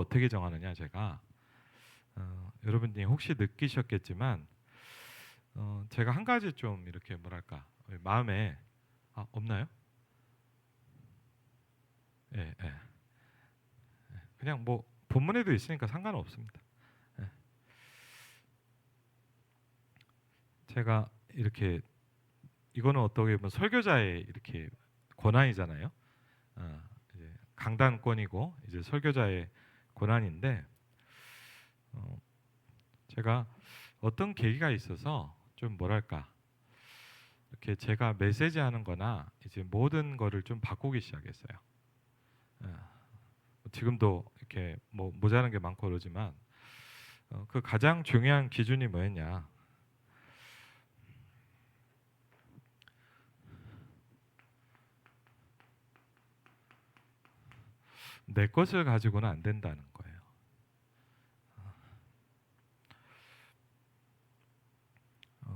어떻게 정하느냐 제가 여러분이 혹시 느끼셨겠지만 제가 한 가지 좀 이렇게 뭐랄까 마음에 없나요? 예, 예. 그냥 뭐 본문에도 있으니까 상관은 없습니다. 예. 제가 이렇게 이거는 어떻게 보면 설교자의 이렇게 권한이잖아요. 이제 강단권이고 이제 설교자의 권한인데 어, 제가 어떤 계기가 있어서 좀 뭐랄까 이렇게 제가 메시지하는 거나 이제 모든 거를 좀 바꾸기 시작했어요. 지금도 이렇게 뭐 모자란 게 많고 그러지만 그 가장 중요한 기준이 뭐였냐? 내 것을 가지고는 안 된다는 거예요.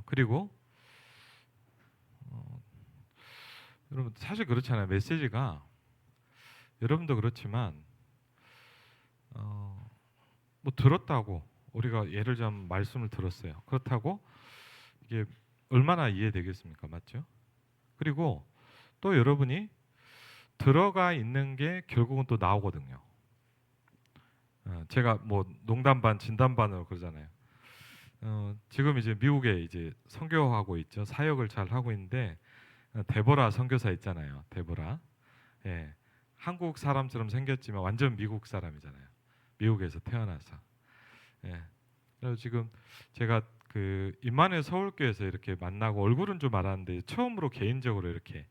그리고 어, 여러분 사실 그렇잖아요. 메시지가 여러분도 그렇지만 뭐 들었다고 우리가 예를 들면 말씀을 들었어요. 그렇다고 이게 얼마나 이해되겠습니까? 맞죠? 그리고 또 여러분이 들어가 있는 게 결국은 또 나오거든요. 제가 뭐 농담 반 진담 반으로 그러잖아요. 지금 이제 미국에 이제 선교하고 있죠. 사역을 잘 하고 있는데 데보라 선교사 있잖아요. 데보라. 예. 한국 사람처럼 생겼지만 완전 미국 사람이잖아요. 미국에서 태어나서. 예. 그래서 지금 제가 그 임마누엘 서울교회에서 이렇게 만나고 얼굴은 좀 알았는데 처음으로 개인적으로 이렇게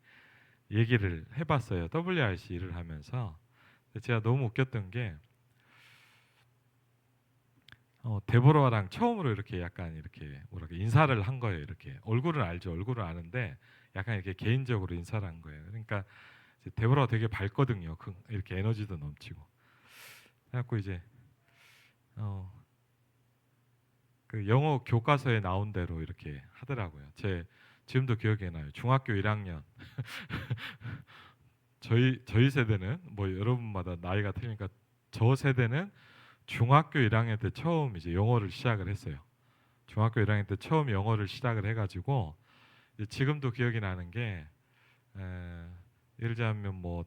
얘기를 해봤어요. WRC 일을 하면서. 제가 너무 웃겼던 게 데보라랑 처음으로 이렇게 약간 이렇게 뭐랄까 인사를 한 거예요. 이렇게 얼굴은 알죠. 얼굴은 아는데 약간 이렇게 개인적으로 인사를 한 거예요. 그러니까 이제 데보라가 되게 밝거든요. 이렇게 에너지도 넘치고. 그래갖고 이제 어, 그 영어 교과서에 나온 대로 이렇게 하더라고요. 제 지금도 기억이 나요. 중학교 1학년. 저희 세대는 뭐 여러분마다 나이가 틀리니까 저 세대는 중학교 1학년 때 처음 이제 영어를 시작을 했어요. 중학교 1학년 때 처음 영어를 시작을 해가지고 지금도 기억이 나는 게 예를 들자면 뭐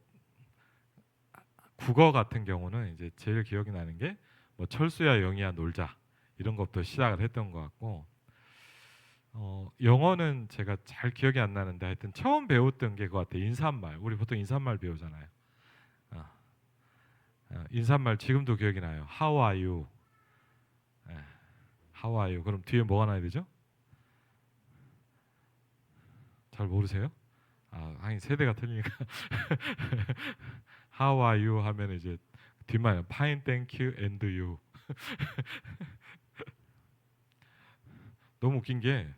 국어 같은 경우는 이제 제일 기억이 나는 게 뭐 철수야 영희야 놀자 이런 것부터 시작을 했던 것 같고 영어는 제가 잘 기억이 안 나는데 하여튼 처음 배웠던 게 그것 같아요. 인사말. 우리 보통 인사말 배우잖아요. 어, 인사말 지금도 기억이 나요. How are you? 예, How are you? 그럼 뒤에 뭐가 나야 되죠? 잘 모르세요? 하긴 세대가 틀리니까. How are you 하면 이제 뒷말 Fine, thank you, and you. 너무 웃긴 게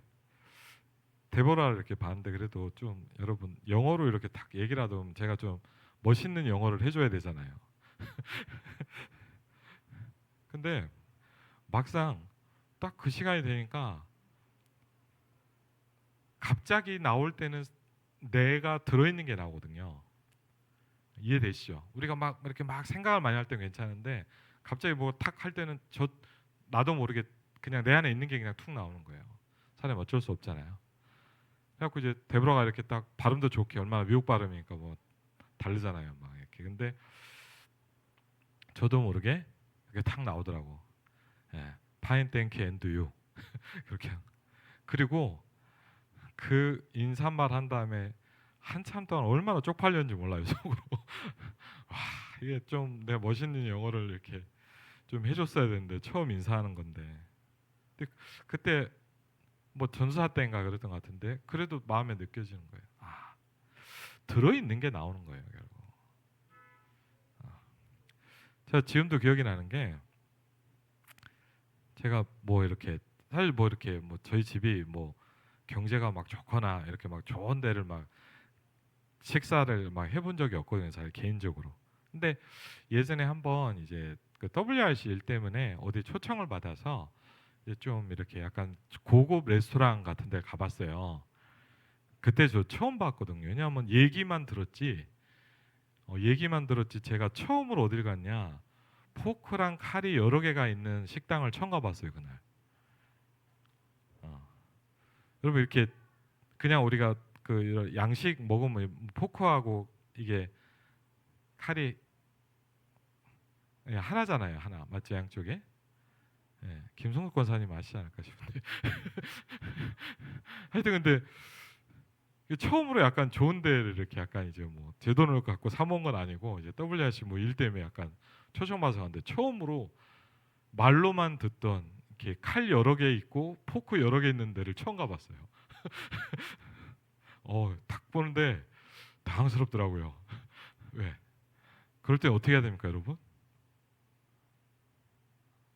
데보라를 이렇게 봤는데 그래도 좀 여러분 영어로 이렇게 딱 얘기를 하면 제가 좀 멋있는 영어를 해줘야 되잖아요. 근데 막상 딱 그 시간이 되니까 갑자기 나올 때는 내가 들어있는 게 나오거든요. 이해되시죠? 우리가 막 이렇게 막 생각을 많이 할 때는 괜찮은데 갑자기 뭐 탁 할 때는 나도 모르게 그냥 내 안에 있는 게 그냥 툭 나오는 거예요. 사람이 어쩔 수 없잖아요. 그래갖고 이제 데브라가 이렇게 딱 발음도 좋게 얼마나 미국 발음이니까 뭐 다르잖아요. 막 이렇게. 근데 저도 모르게 이렇게 탁 나오더라고. 예. Fine, thank you, and you. 그렇게. 그리고 그 인사말 한 다음에 한참 동안 얼마나 쪽팔렸는지 몰라요. 속으로. 와, 이게 좀 내가 멋있는 영어를 이렇게 좀 해줬어야 되는데 처음 인사하는 건데. 근데 그때 뭐 전수사 때인가 그랬던 것 같은데 그래도 마음에 느껴지는 거예요. 들어있는 게 나오는 거예요, 결국. 제가 지금도 기억이 나는 게 제가 뭐 이렇게 사실 뭐 이렇게 뭐 저희 집이 뭐 경제가 막 좋거나 이렇게 막 좋은 데를 막 식사를 막 해본 적이 없거든요, 잘 개인적으로. 근데 예전에 한번 이제 그 WRC 일 때문에 어디 초청을 받아서 이제 좀 이렇게 약간 고급 레스토랑 같은 데 가봤어요. 그때 저 처음 봤거든요. 왜냐하면 얘기만 들었지 제가 처음으로 어딜 갔냐 포크랑 칼이 여러 개가 있는 식당을 처음 가봤어요 그날. 어. 여러분 이렇게 그냥 우리가 그 이런 양식 먹으면 포크하고 이게 칼이 하나잖아요 하나 맞죠 양쪽에? 예, 김성국 권사님 아시지 않을까 싶은데 하여튼 근데 처음으로 약간 좋은 데를 이렇게 약간 이제 뭐 제 돈을 갖고 사 먹은 건 아니고 이제 WRC 뭐 일 때문에 약간 초청 받아서 갔는데 처음으로 말로만 듣던 이렇게 칼 여러 개 있고 포크 여러 개 있는 데를 처음 가봤어요. 딱 보는데 당황스럽더라고요. 왜? 그럴 때 어떻게 해야 됩니까, 여러분?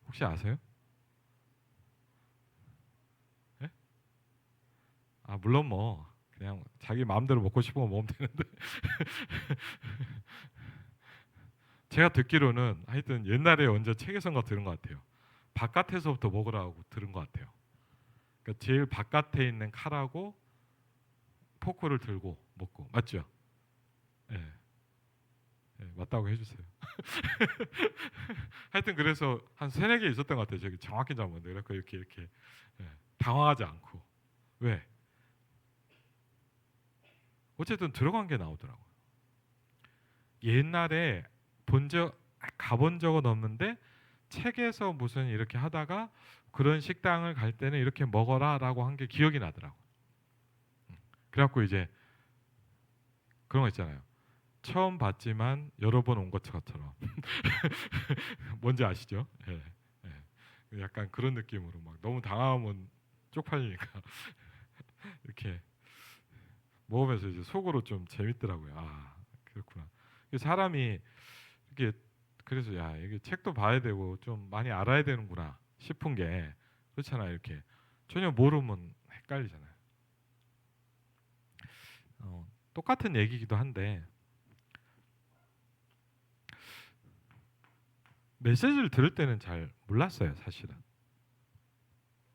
혹시 아세요? 예? 물론 뭐 그냥 자기 마음대로 먹고 싶은 거 먹으면 되는데 제가 듣기로는 하여튼 옛날에 언제 책에선가 들은 것 같아요. 바깥에서부터 먹으라고 들은 것 같아요. 그러니까 제일 바깥에 있는 칼하고 포크를 들고 먹고 맞죠? 예, 맞다고 해주세요. 하여튼 그래서 한 세네 개 있었던 것 같아요. 저기 정확히 잘 모르는데 그래서 이렇게 예, 당황하지 않고 왜? 어쨌든 들어간 게 나오더라고요. 옛날에 가본 적은 없는데 책에서 무슨 이렇게 하다가 그런 식당을 갈 때는 이렇게 먹어라라고 한 게 기억이 나더라고. 그래갖고 이제 그런 거 있잖아요. 처음 봤지만 여러 번 온 것처럼 뭔지 아시죠? 예, 예. 약간 그런 느낌으로 막 너무 당하면 쪽팔리니까 이렇게 먹으면서 이제 속으로 좀 재밌더라고요. 그렇구나. 사람이 이게 그래서 야 이게 책도 봐야 되고 좀 많이 알아야 되는구나 싶은 게 그렇잖아요. 이렇게 전혀 모르면 헷갈리잖아요. 똑같은 얘기기도 한데 메시지를 들을 때는 잘 몰랐어요, 사실은.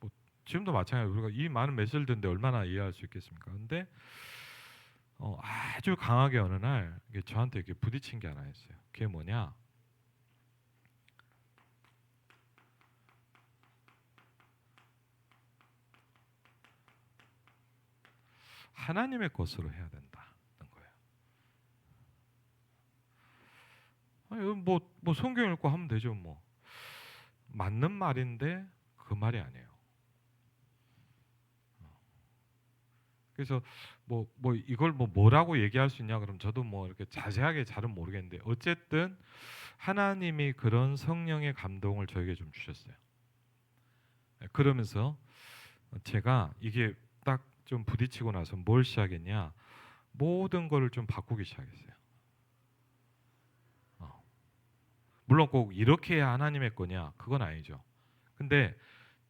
뭐 지금도 마찬가지로 우리가 이 많은 메시지를 듣는데 얼마나 이해할 수 있겠습니까? 근데 아주 강하게 어느 날 이게 저한테 이렇게 부딪힌 게 하나 있어요. 그게 뭐냐? 하나님의 것으로 해야 된다는 거예요. 뭐 성경 읽고 하면 되죠, 뭐. 맞는 말인데 그 말이 아니에요. 그래서 뭐 이걸 뭐라고 얘기할 수 있냐 그럼 저도 뭐 이렇게 자세하게 잘은 모르겠는데 어쨌든 하나님이 그런 성령의 감동을 저에게 좀 주셨어요. 그러면서 제가 이게 딱 좀 부딪히고 나서 뭘 시작했냐 모든 거를 좀 바꾸기 시작했어요. 어. 물론 꼭 이렇게 해야 하나님의 거냐 그건 아니죠. 근데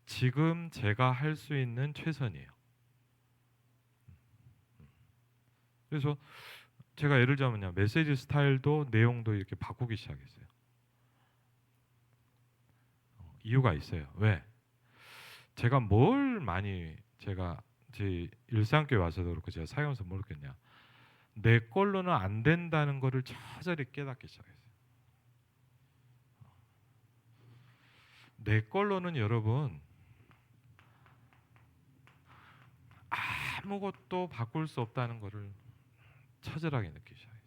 지금 제가 할 수 있는 최선이에요. 그래서 제가 예를 들자면요 메시지 스타일도 내용도 이렇게 바꾸기 시작했어요. 이유가 있어요. 왜? 제가 뭘 많이 제가 제 일상교회 와서도 그렇고 제가 사역하면서 모르겠냐. 내 걸로는 안 된다는 거를 처절히 깨닫기 시작했어요. 내 걸로는 여러분 아무것도 바꿀 수 없다는 거를 처절하게 느끼기 시작했어요.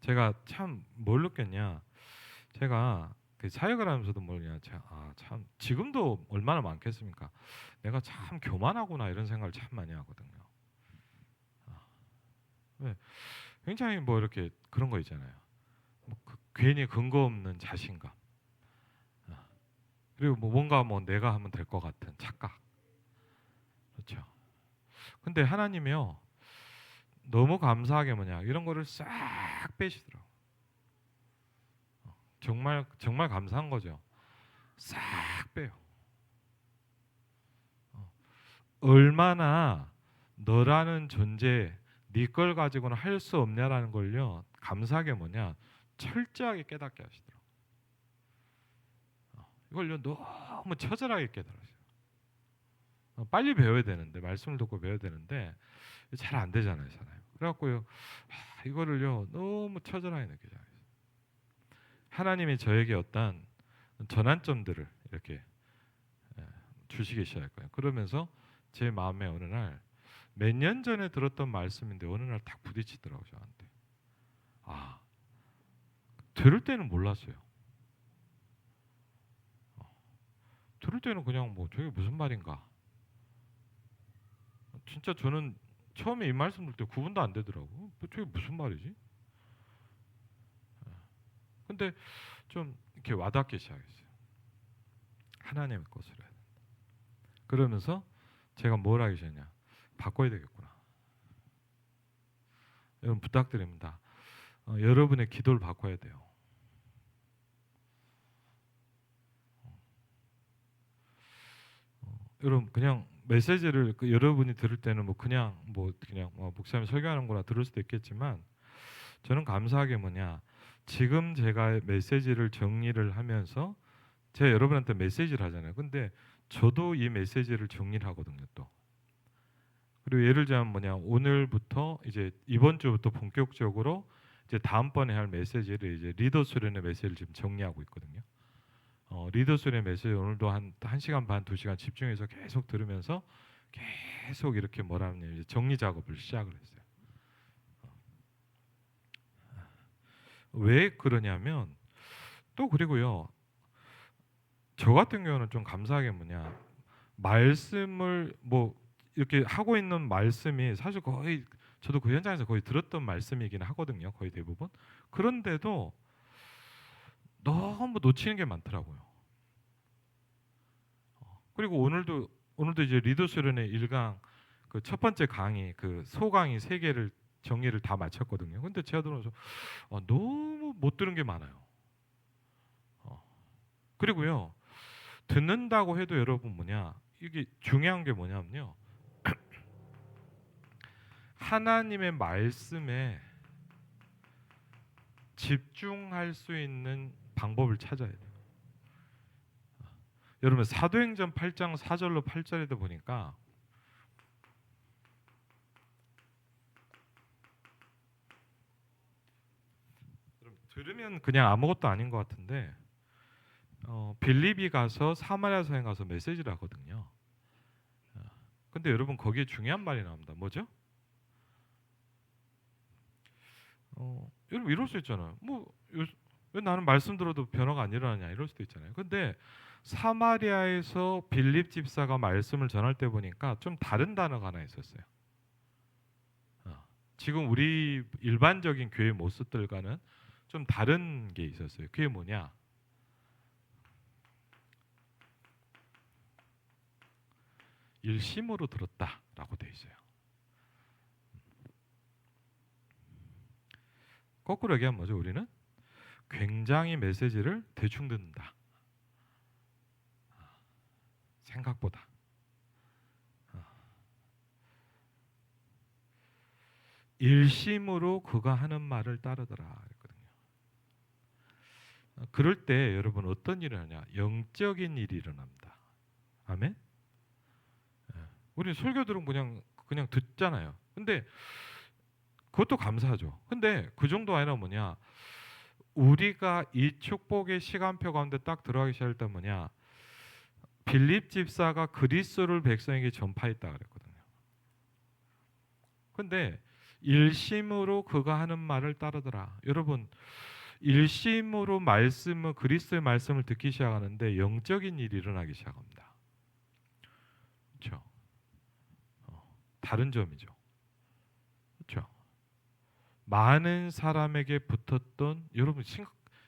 제가 참 뭘 느꼈냐. 제가 그 사역을 하면서도 뭐냐. 참 지금도 얼마나 많겠습니까. 내가 참 교만하구나 이런 생각을 참 많이 하거든요. 네, 굉장히 뭐 이렇게 그런 거 있잖아요. 괜히 근거 없는 자신감. 그리고 뭐 뭔가 내가 하면 될 것 같은 착각. 그렇죠. 근데 하나님이요. 너무 감사하게 이런 거를 싹 빼시더라고. 정말 정말 감사한 거죠. 싹 빼요. 얼마나 너라는 존재 네 걸 가지고는 할 수 없냐라는 걸요. 감사하게 철저하게 깨닫게 하시더라고. 이걸요 너무 처절하게 깨달았어요. 빨리 배워야 되는데 말씀을 듣고 배워야 되는데 잘 안 되잖아요, 잖아요. 그래갖고요, 이거를요 너무 처절하게 느끼잖아요. 하나님이 저에게 어떤 전환점들을 이렇게 주시기 시작할 거예요. 그러면서 제 마음에 어느 날 몇 년 전에 들었던 말씀인데 어느 날 딱 부딪히더라고요, 저한테. 아, 들을 때는 몰랐어요. 들을 때는 그냥 뭐 저게 무슨 말인가. 진짜 저는 처음에 이 말씀 들을 때 구분도 안 되더라고. 저게 무슨 말이지? 근데 좀 이렇게 와닿기 시작했어요. 하나님의 것을 해야 된다. 그러면서 제가 뭘 하기 시작했냐? 바꿔야 되겠구나. 여러분 부탁드립니다. 여러분의 기도를 바꿔야 돼요. 여러분 그냥 메시지를 여러분이 들을 때는 그냥 목사님 설교하는거나 들을 수도 있겠지만 저는 감사하게 지금 제가 메시지를 정리를 하면서 제가 여러분한테 메시지를 하잖아요. 근데 저도 이 메시지를 정리를 하거든요, 또. 그리고 예를 들자면 오늘부터 이제 이번 주부터 본격적으로 이제 다음번에 할 메시지를 이제 리더 수련의 메시지를 지금 정리하고 있거든요. 리더 수련의 메시지 오늘도 한 1시간 반, 2시간 집중해서 계속 들으면서 계속 이렇게 이제 정리 작업을 시작을 했어요. 왜 그러냐면 또 그리고요. 저 같은 경우는 좀 감사하게 말씀을 이렇게 하고 있는 말씀이 사실 거의 저도 그 현장에서 거의 들었던 말씀이긴 하거든요. 거의 대부분. 그런데도 너무 놓치는 게 많더라고요. 그리고 오늘도 이제 리더 수련의 1강 그 첫 번째 강의 그 소강의 3개를 정리를 다 마쳤거든요. 근데 제가 들어서 너무 못 들은 게 많아요. 그리고요. 듣는다고 해도 여러분 이게 중요한 게 뭐냐면요. 하나님의 말씀에 집중할 수 있는 방법을 찾아야 돼요. 여러분 사도행전 8장 4절로 8절에도 보니까 들으면 그냥 아무것도 아닌 것 같은데 빌립이 가서 사마리아 성에 가서 메시지를 하거든요. 근데 여러분 거기에 중요한 말이 나옵니다. 뭐죠? 여러분 이럴 수 있잖아요. 왜 나는 말씀 들어도 변화가 안 일어나냐 이럴 수도 있잖아요. 근데 사마리아에서 빌립 집사가 말씀을 전할 때 보니까 좀 다른 단어가 하나 있었어요. 지금 우리 일반적인 교회 모습들과는 좀 다른 게 있었어요. 그게 뭐냐? 일심으로 들었다라고 돼 있어요. 거꾸로 얘기하면 뭐죠? 우리는 굉장히 메시지를 대충 듣는다. 생각보다. 일심으로 그가 하는 말을 따르더라 그랬거든요. 그럴 때 여러분 어떤 일을 하냐? 영적인 일이 일어납니다. 아멘. 우리 설교 들은 그냥 듣잖아요. 근데 그것도 감사하죠. 근데 그 정도 아니라 우리가 이 축복의 시간표 가운데 딱 들어가기 시작할 때 빌립 집사가 그리스도를 백성에게 전파했다 그랬거든요. 근데 일심으로 그가 하는 말을 따르더라. 여러분 일심으로 그리스도의 말씀을 듣기 시작하는데 영적인 일이 일어나기 시작합니다. 그렇죠? 다른 점이죠. 그렇죠? 많은 사람에게 붙었던 여러분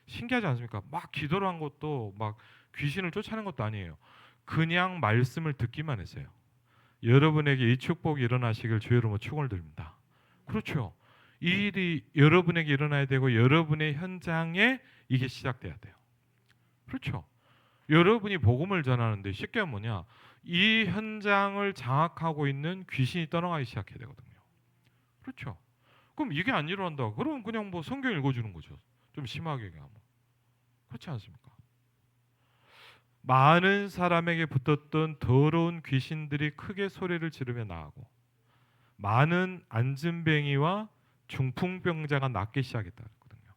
신기하지 않습니까? 막 기도를 한 것도 막 귀신을 쫓아낸 것도 아니에요. 그냥 말씀을 듣기만 했어요. 여러분에게 이 축복이 일어나시길 주의 이름으로 축원을 드립니다. 그렇죠. 이 일이 여러분에게 일어나야 되고 여러분의 현장에 이게 시작돼야 돼요. 그렇죠. 여러분이 복음을 전하는데 쉽게 이 현장을 장악하고 있는 귀신이 떠나가기 시작해야 되거든요. 그렇죠. 그럼 이게 안 일어난다. 그럼 그냥 성경 읽어주는 거죠. 좀 심하게 얘기하면. 그렇지 않습니까? 많은 사람에게 붙었던 더러운 귀신들이 크게 소리를 지르며 나가고 많은 안진뱅이와 중풍병자가 낫기 시작했다 그랬거든요.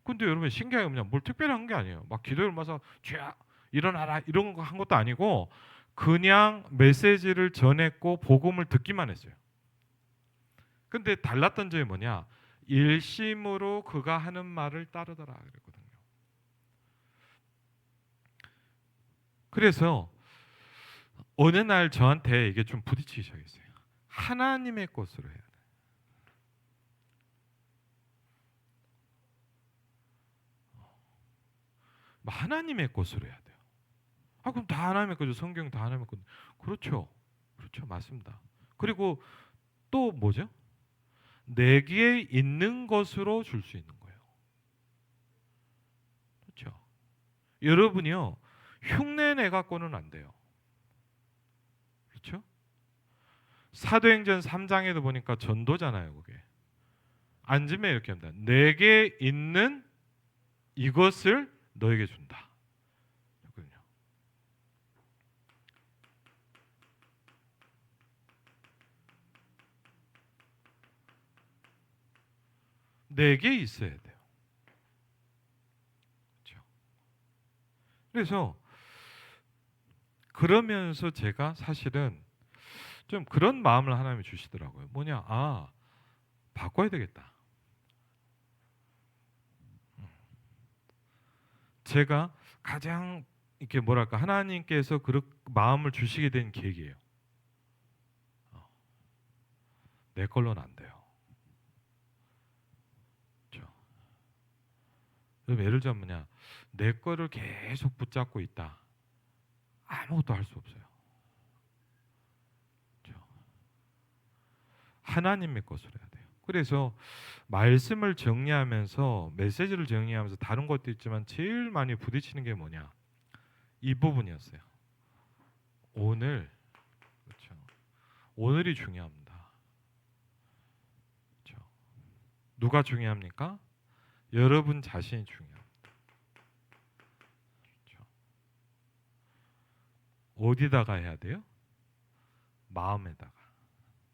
근데 여러분 신기하게 뭐냐, 뭘 특별한 게 아니에요. 막 기도를 마서 죄야 일어나라 이런 거 한 것도 아니고 그냥 메시지를 전했고 복음을 듣기만 했어요. 근데 달랐던 점이 뭐냐? 일심으로 그가 하는 말을 따르더라 그랬거든요. 그래서 어느 날 저한테 이게 좀 부딪히기 시작했어요. 하나님의 것으로 해야 돼. 하나님의 것으로 해야 돼요. 아 그럼 다 하나님의 거죠. 성경 다 하나님의 것. 그렇죠. 그렇죠. 맞습니다. 그리고 또 뭐죠? 내게 있는 것으로 줄 수 있는 거예요. 그렇죠. 여러분이요. 흉내 내 갖고는 안 돼요. 그렇죠? 사도행전 3장에도 보니까 전도잖아요, 그게. 앉으면 이렇게 합니다. 내게 있는 이것을 너에게 준다. 그렇군요. 내게 있어야 돼요. 그렇죠? 그래서 그러면서 제가 사실은 좀 그런 마음을 하나님이 주시더라고요. 뭐냐? 아, 바꿔야 되겠다. 제가 가장 이렇게 뭐랄까 하나님께서 그 마음을 주시게 된 계기예요. 내 걸로는 안 돼요. 그렇죠? 예를 들면 뭐냐? 내 거를 계속 붙잡고 있다. 아무것도 할 수 없어요. 그렇죠? 하나님의 것으로 해야 돼요. 그래서 말씀을 정리하면서 메시지를 정리하면서 다른 것도 있지만 제일 많이 부딪히는 게 뭐냐? 이 부분이었어요. 오늘 그렇죠. 오늘이 중요합니다. 그렇죠. 누가 중요합니까? 여러분 자신이 중요합니다. 그렇죠. 어디다가 해야 돼요? 마음에다가.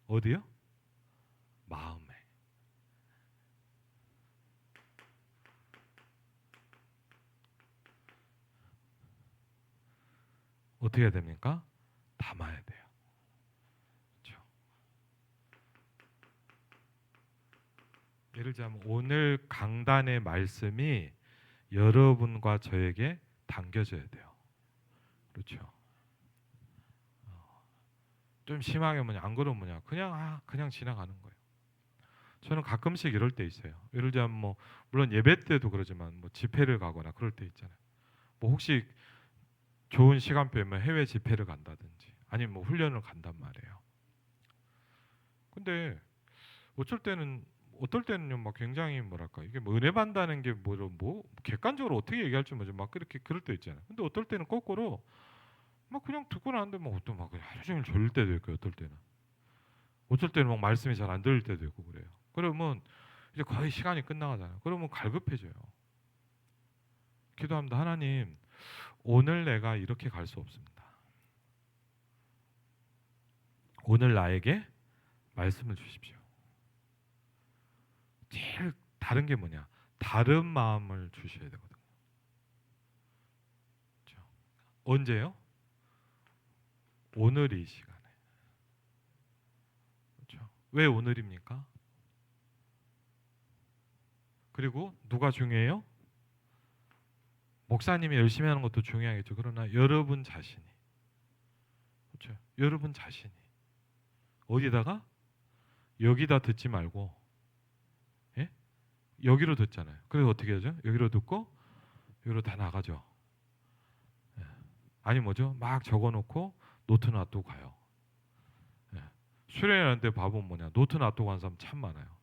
어디요? 마음에. 어떻게 해야 됩니까? 담아야 돼요. 그렇죠. 예를 들자면 오늘 강단의 말씀이 여러분과 저에게 당겨져야 돼요. 그렇죠. 좀 심하게 뭐냐 안 그러면 뭐냐 그냥 지나가는 거예요. 저는 가끔씩 이럴 때 있어요. 예를 들면 뭐 물론 예배 때도 그러지만 뭐 집회를 가거나 그럴 때 있잖아요. 뭐 혹시 좋은 시간표면 해외 집회를 간다든지 아니면 뭐 훈련을 간단 말이에요. 근데 어쩔 때는 어떨 때는요 막 굉장히 뭐랄까 이게 뭐 은혜 받는다는 게 뭐 객관적으로 어떻게 얘기할지 뭐지 막 그렇게 그럴 때 있잖아요. 근데 어떨 때는 거꾸로 막 그냥 듣고 나는데 뭐 어떤 막 하루 종일 졸릴 때도 있고 어떨 때는 어쩔 때는 막 말씀이 잘 안 들릴 때도 있고 그래요. 그러면 이제 거의 시간이 끝나가잖아요. 그러면 갈급해져요. 기도합니다. 하나님, 오늘 내가 이렇게 갈 수 없습니다. 오늘 나에게 말씀을 주십시오. 제일 다른 게 뭐냐? 다른 마음을 주셔야 되거든요. 그렇죠? 언제요? 오늘 이 시간에. 그렇죠? 왜 오늘입니까? 그리고 누가 중요해요? 목사님이 열심히 하는 것도 중요하겠죠. 그러나 여러분 자신이. 그렇죠? 여러분 자신이. 어디다가? 여기다 듣지 말고 예? 여기로 듣잖아요. 그래서 어떻게 하죠? 여기로 듣고 여기로 다 나가죠. 예. 아니 뭐죠? 막 적어놓고 노트 놔두고 가요. 예. 수련회하는데 봐보면 뭐냐 노트 놔두고 간 사람 참 많아요.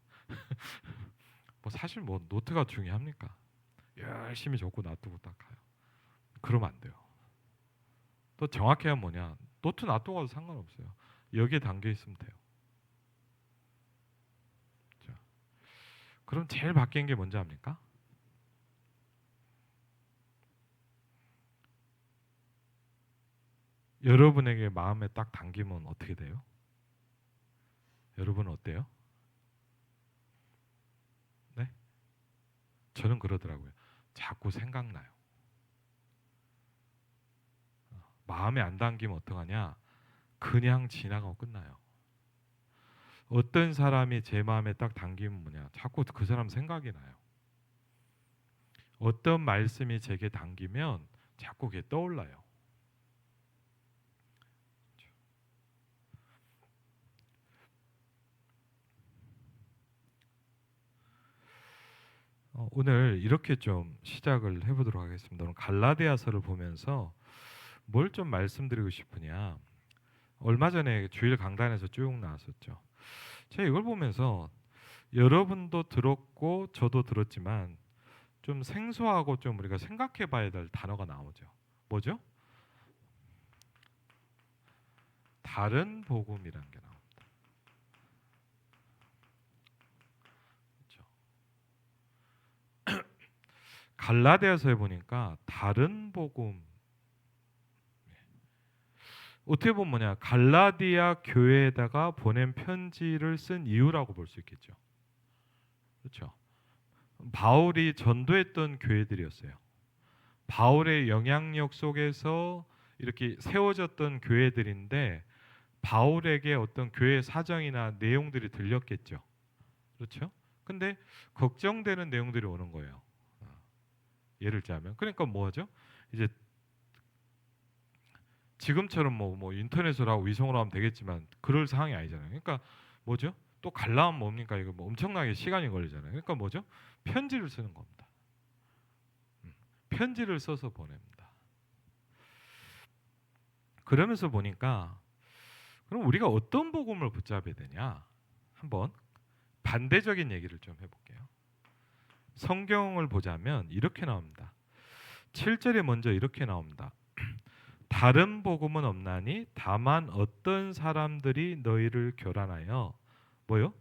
뭐 사실 뭐 노트가 중요합니까? 열심히 적고 놔두고 딱 가요. 그러면 안 돼요. 또 정확히 하면 뭐냐 노트 놔두고 가도 상관없어요. 여기에 담겨 있으면 돼요. 자, 그럼 제일 바뀐 게 뭔지 압니까? 여러분에게 마음에 딱 담기면 어떻게 돼요? 여러분은 어때요? 네? 저는 그러더라고요. 자꾸 생각나요. 마음에 안 담기면 어떡하냐? 그냥 지나가고 끝나요. 어떤 사람이 제 마음에 딱 담기면 뭐냐? 자꾸 그 사람 생각이 나요. 어떤 말씀이 제게 담기면 자꾸 그게 떠올라요. 오늘 이렇게 좀 시작을 해보도록 하겠습니다. 오늘 갈라디아서를 보면서 뭘 좀 말씀드리고 싶으냐? 얼마 전에 주일 강단에서 쭉 나왔었죠. 제가 이걸 보면서 여러분도 들었고 저도 들었지만 좀 생소하고 좀 우리가 생각해 봐야 될 단어가 나오죠. 뭐죠? 다른 복음이라는 게 나옵니다. 그렇죠? 갈라디아서에 보니까 다른 복음 어떻게 보면 뭐냐 갈라디아 교회에다가 보낸 편지를 쓴 이유라고 볼 수 있겠죠. 그렇죠? 바울이 전도했던 교회들이었어요. 바울의 영향력 속에서 이렇게 세워졌던 교회들인데 바울에게 어떤 교회 사정이나 내용들이 들렸겠죠. 그렇죠? 근데 걱정되는 내용들이 오는 거예요. 예를 들자면 그러니까 뭐죠? 이제 지금처럼 뭐 인터넷으로 하고 위성으로 하면 되겠지만 그럴 상황이 아니잖아요. 그러니까 뭐죠? 또 갈라면 뭡니까? 이거 뭐 엄청나게 시간이 걸리잖아요. 그러니까 뭐죠? 편지를 쓰는 겁니다. 편지를 써서 보냅니다. 그러면서 보니까 그럼 우리가 어떤 복음을 붙잡아야 되냐? 한번 반대적인 얘기를 좀 해볼게요. 성경을 보자면 이렇게 나옵니다. 7절에 먼저 이렇게 나옵니다. 다른 복음은 없나니 다만 어떤 사람들이 너희를 교란하여 뭐요?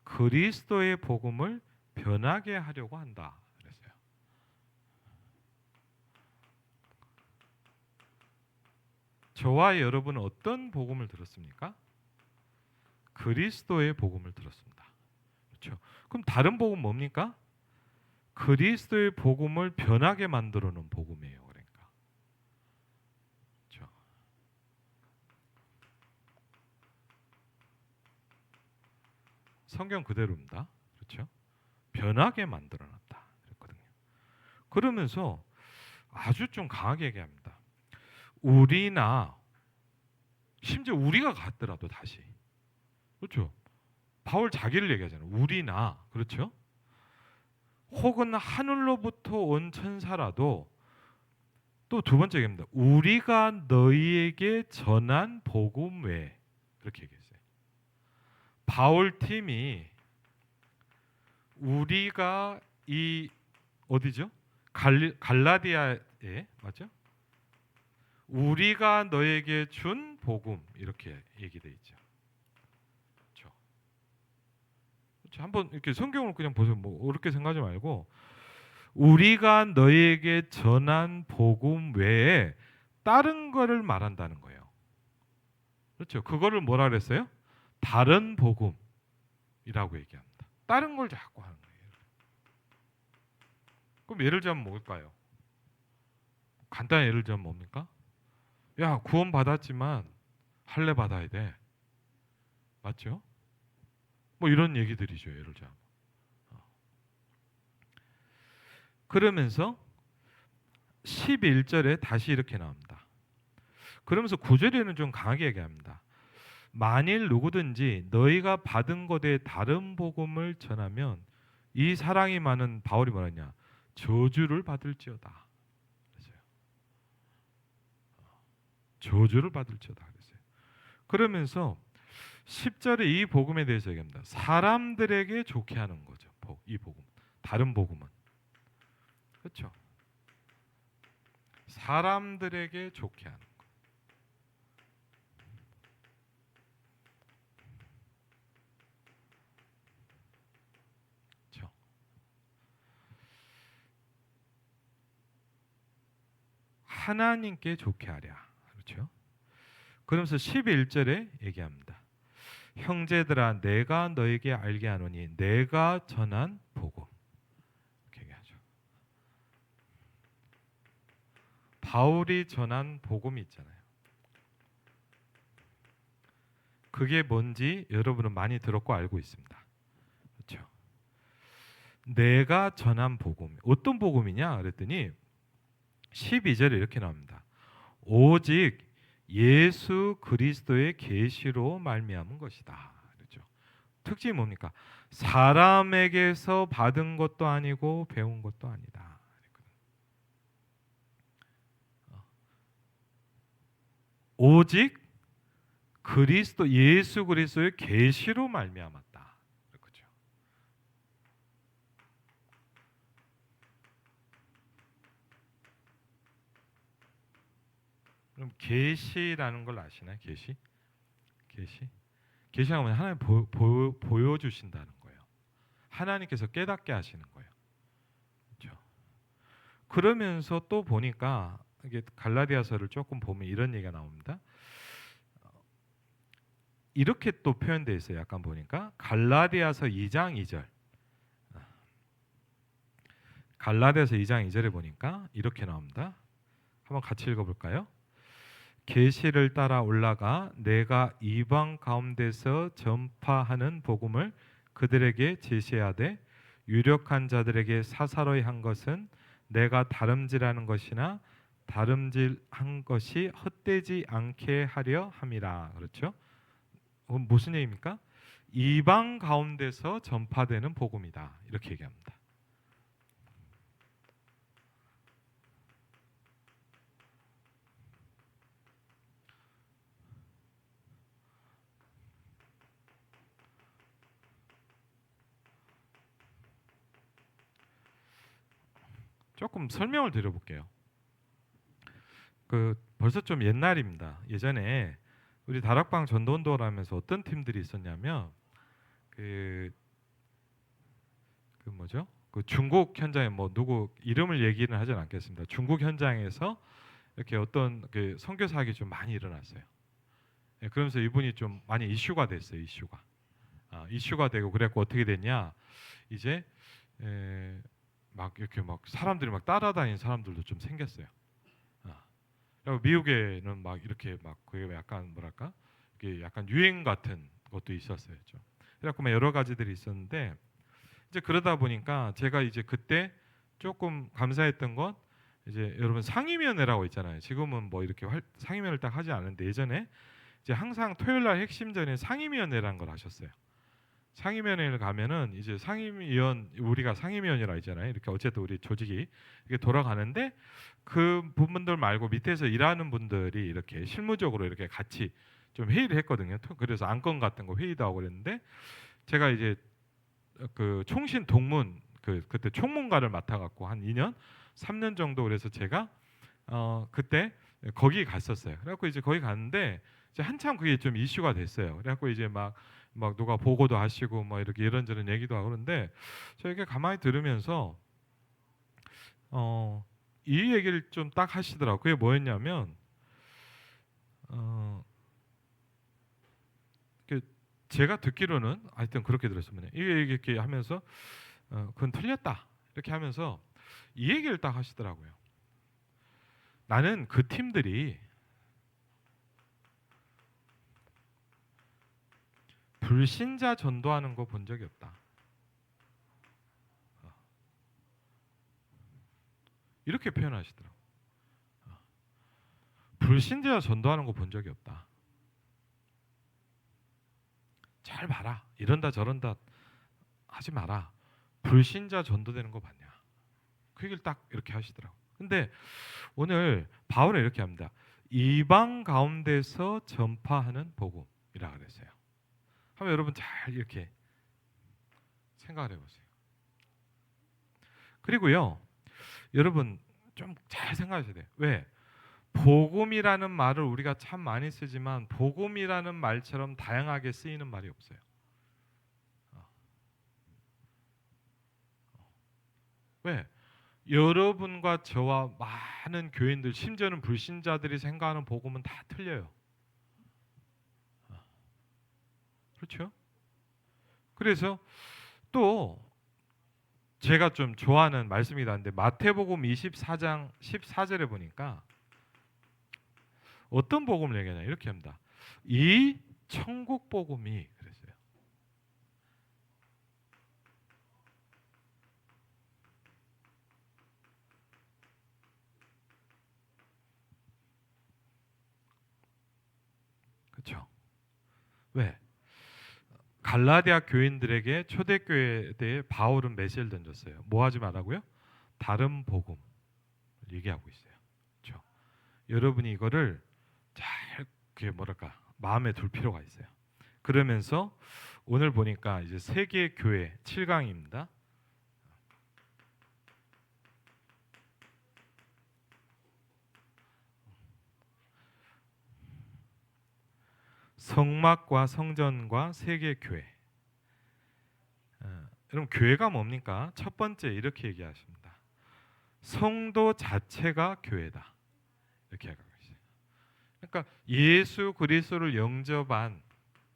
그리스도의 복음을 변하게 하려고 한다. 그랬어요. 저와 여러분은 어떤 복음을 들었습니까? 그리스도의 복음을 들었습니다. 그렇죠? 그럼 다른 복음 뭡니까? 그리스도의 복음을 변하게 만들어 놓은 복음이에요. 그러니까. 그렇죠? 성경 그대로입니다. 그렇죠? 변하게 만들어 놨다. 그랬거든요. 그러면서 아주 좀 강하게 얘기합니다. 우리나 심지어 우리가 갔더라도 다시. 그렇죠? 바울 자기를 얘기하잖아요. 우리나 그렇죠? 혹은 하늘로부터 온 천사라도 또 두 번째 얘기입니다. 우리가 너희에게 전한 복음 외에 그렇게 얘기했어요. 바울 팀이 우리가 이 어디죠? 갈라디아에 맞죠? 우리가 너에게 준 복음 이렇게 얘기돼 있죠. 그렇죠? 그렇죠? 한번 이렇게 성경을 그냥 보세요. 뭐 어렵게 생각하지 말고 우리가 너에게 전한 복음 외에 다른 거를 말한다는 거예요. 그렇죠? 그거를 뭐라 그랬어요? 다른 복음이라고 얘기합니다. 다른 걸 자꾸 하는 거예요. 그럼 예를 들자면 뭘까요? 간단한 예를 들자면 뭡니까? 야, 구원 받았지만 할례 받아야 돼. 맞죠? 뭐 이런 얘기들이죠. 예를 들자면. 그러면서 11절에 다시 이렇게 나옵니다. 그러면서 9절에는 좀 강하게 얘기합니다. 만일 누구든지 너희가 받은 것에 다른 복음을 전하면 이 사랑이 많은 바울이 뭐랬냐? 저주를 받을지어다. 그랬어요. 저주를 받을지어다 그랬어요. 그러면서 10절에 이 복음에 대해서 얘기합니다. 사람들에게 좋게 하는 거죠. 이 복음. 다른 복음은. 그렇죠? 사람들에게 좋게 하는 거. 그렇죠? 하나님께 좋게 하랴. 그렇죠? 그러면서 11절에 얘기합니다. 형제들아 내가 너에게 알게 하노니 내가 전한 복음. 이렇게 얘기하죠. 바울이 전한 복음이 있잖아요. 그게 뭔지 여러분은 많이 들었고 알고 있습니다. 그렇죠? 내가 전한 복음. 어떤 복음이냐 그랬더니 12절에 이렇게 나옵니다. 오직 예수 그리스도의 계시로 말미암은 것이다. 그렇죠? 특징이 뭡니까? 사람에게서 받은 것도 아니고 배운 것도 아니다. 오직 그리스도 예수 그리스도의 계시로 말미암았다. 그렇죠? 그럼 계시라는 걸 아시나요? 계시? 계시가 뭐냐? 하나님 보여주신다는 거예요. 하나님께서 깨닫게 하시는 거예요. 그렇죠? 그러면서 또 보니까 이게 갈라디아서를 조금 보면 이런 얘기가 나옵니다. 이렇게 또 표현되어 있어요. 약간 보니까 갈라디아서 2장 2절. 갈라디아서 2장 2절에 보니까 이렇게 나옵니다. 한번 같이 읽어볼까요? 계시를 따라 올라가 내가 이방 가운데서 전파하는 복음을 그들에게 제시하되 유력한 자들에게 사사로이 한 것은 내가 다름질하는 것이나 다름질한 것이 헛되지 않게 하려 함이라. 그렇죠? 무슨 얘기입니까? 이방 가운데서 전파되는 복음이다. 이렇게 얘기합니다. 조금 설명을 드려볼게요. 벌써 좀 옛날입니다. 예전에 우리 다락방 전도운동을 하면서 어떤 팀들이 있었냐면 뭐죠? 그 중국 현장에 뭐 누구 이름을 얘기는 하진 않겠습니다. 중국 현장에서 이렇게 어떤 선교 사역이 좀 많이 일어났어요. 예, 그러면서 이분이 좀 많이 이슈가 됐어요. 이슈가 되고 그래갖고 어떻게 됐냐? 이제 막 이렇게 막 사람들이 막 따라다니는 사람들도 좀 생겼어요. 그리고 미국에는 막 이렇게 막 그게 약간 뭐랄까? 이게 약간 유행 같은 것도 있었어요. 좀. 그래갖고 막 여러 가지들이 있었는데 이제 그러다 보니까 제가 이제 그때 조금 감사했던 건 이제 여러분 상임위원회라고 있잖아요. 지금은 뭐 이렇게 상임위원회를 딱 하지 않는데 예전에 이제 항상 토요일 날 핵심 전에 상임위원회라는 걸 하셨어요. 상임위원회를 가면은 이제 상임위원 우리가 상임위원이라 있잖아요. 이렇게 어쨌든 우리 조직이 이렇게 돌아가는데 그 부분들 말고 밑에서 일하는 분들이 이렇게 실무적으로 이렇게 같이 좀 회의를 했거든요. 그래서 안건 같은 거 회의도 하고 그랬는데 제가 이제 그 총신 동문 그때 총무관을 맡아갖고 한 2년, 3년 정도 그래서 제가 그때 거기 갔었어요. 그래갖고 이제 거기 갔는데 이제 한참 그게 좀 이슈가 됐어요. 그래갖고 이제 막 누가 보고도 하시고 뭐 이렇게 이런저런 얘기도 하고 그러는데 저에게 가만히 들으면서 이 얘기를 좀 딱 하시더라고요. 그게 뭐였냐면 제가 듣기로는 하여튼 그렇게 들었습니다. 이렇게 하면서 그건 틀렸다 이렇게 하면서 이 얘기를 딱 하시더라고요. 나는 그 팀들이 불신자 전도하는 거 본 적이 없다. 이렇게 표현하시더라고요. 불신자 전도하는 거 본 적이 없다. 잘 봐라. 이런다 저런다 하지 마라. 불신자 전도되는 거 봤냐? 그 얘기를 딱 이렇게 하시더라고요. 근데 오늘 바울은 이렇게 합니다. 이방 가운데서 전파하는 복음이라 그랬어요. 한번 여러분 잘 이렇게 생각을 해보세요. 그리고요, 여러분 좀 잘 생각하셔야 돼요. 왜? 복음이라는 말을 우리가 참 많이 쓰지만 복음이라는 말처럼 다양하게 쓰이는 말이 없어요. 왜? 여러분과 저와 많은 교인들, 심지어는 불신자들이 생각하는 복음은 다 틀려요. 그렇죠? 그래서 또 제가 좀 좋아하는 말씀이긴 한데 마태복음 24장 14절에 보니까 어떤 복음을 얘기하냐 이렇게 합니다. 이 천국 복음이 그랬어요. 그렇죠? 왜? 갈라디아 교인들에게 초대교회에 대해 바울은 메시지를 던졌어요. 뭐 하지 말라고요? 다른 복음 얘기하고 있어요. 그렇죠? 여러분이 이거를 잘 그게 뭐랄까 마음에 둘 필요가 있어요. 그러면서 오늘 보니까 이제 세계 교회 7강입니다. 성막과 성전과 세계 교회. 여러분 교회가 뭡니까? 첫 번째 이렇게 얘기하십니다. 성도 자체가 교회다. 이렇게 하고 있어요. 그러니까 예수 그리스도를 영접한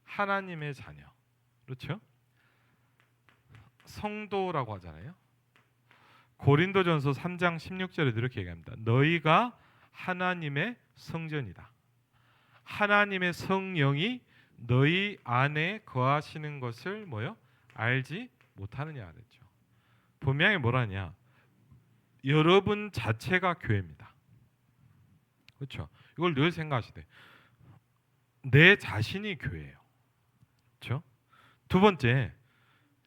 하나님의 자녀. 그렇죠? 성도라고 하잖아요. 고린도전서 3장 16절에 이렇게 얘기합니다. 너희가 하나님의 성전이다. 하나님의 성령이 너희 안에 거하시는 것을 뭐요? 알지 못하느냐 그랬죠. 분명히 뭐라냐? 여러분 자체가 교회입니다. 그렇죠? 이걸 늘 생각하시되 내 자신이 교회예요. 그렇죠? 두 번째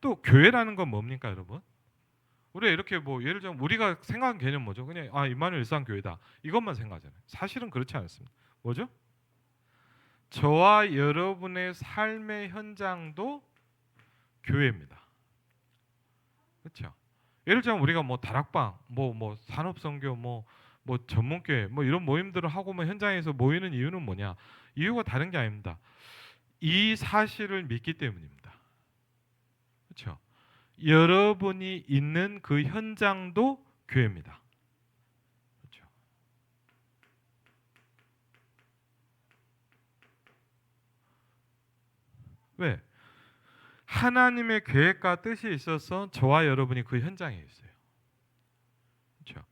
또 교회라는 건 뭡니까, 여러분? 우리가 이렇게 뭐 예를 들면 우리가 생각하는 개념 뭐죠? 그냥 임마누엘 일상교회다 이것만 생각하잖아요. 사실은 그렇지 않습니다. 뭐죠? 저와 여러분의 삶의 현장도 교회입니다. 그렇죠? 예를 들면 우리가 뭐 다락방, 뭐 산업선교, 뭐 전문교회, 뭐 이런 모임들을 하고 뭐 현장에서 모이는 이유는 뭐냐? 이유가 다른 게 아닙니다. 이 사실을 믿기 때문입니다. 그렇죠? 여러분이 있는 그 현장도 교회입니다. 그렇죠? 왜? 하나님의 계획과 뜻이 있어서 저와 여러분이 그 현장에 있어요. 그렇죠?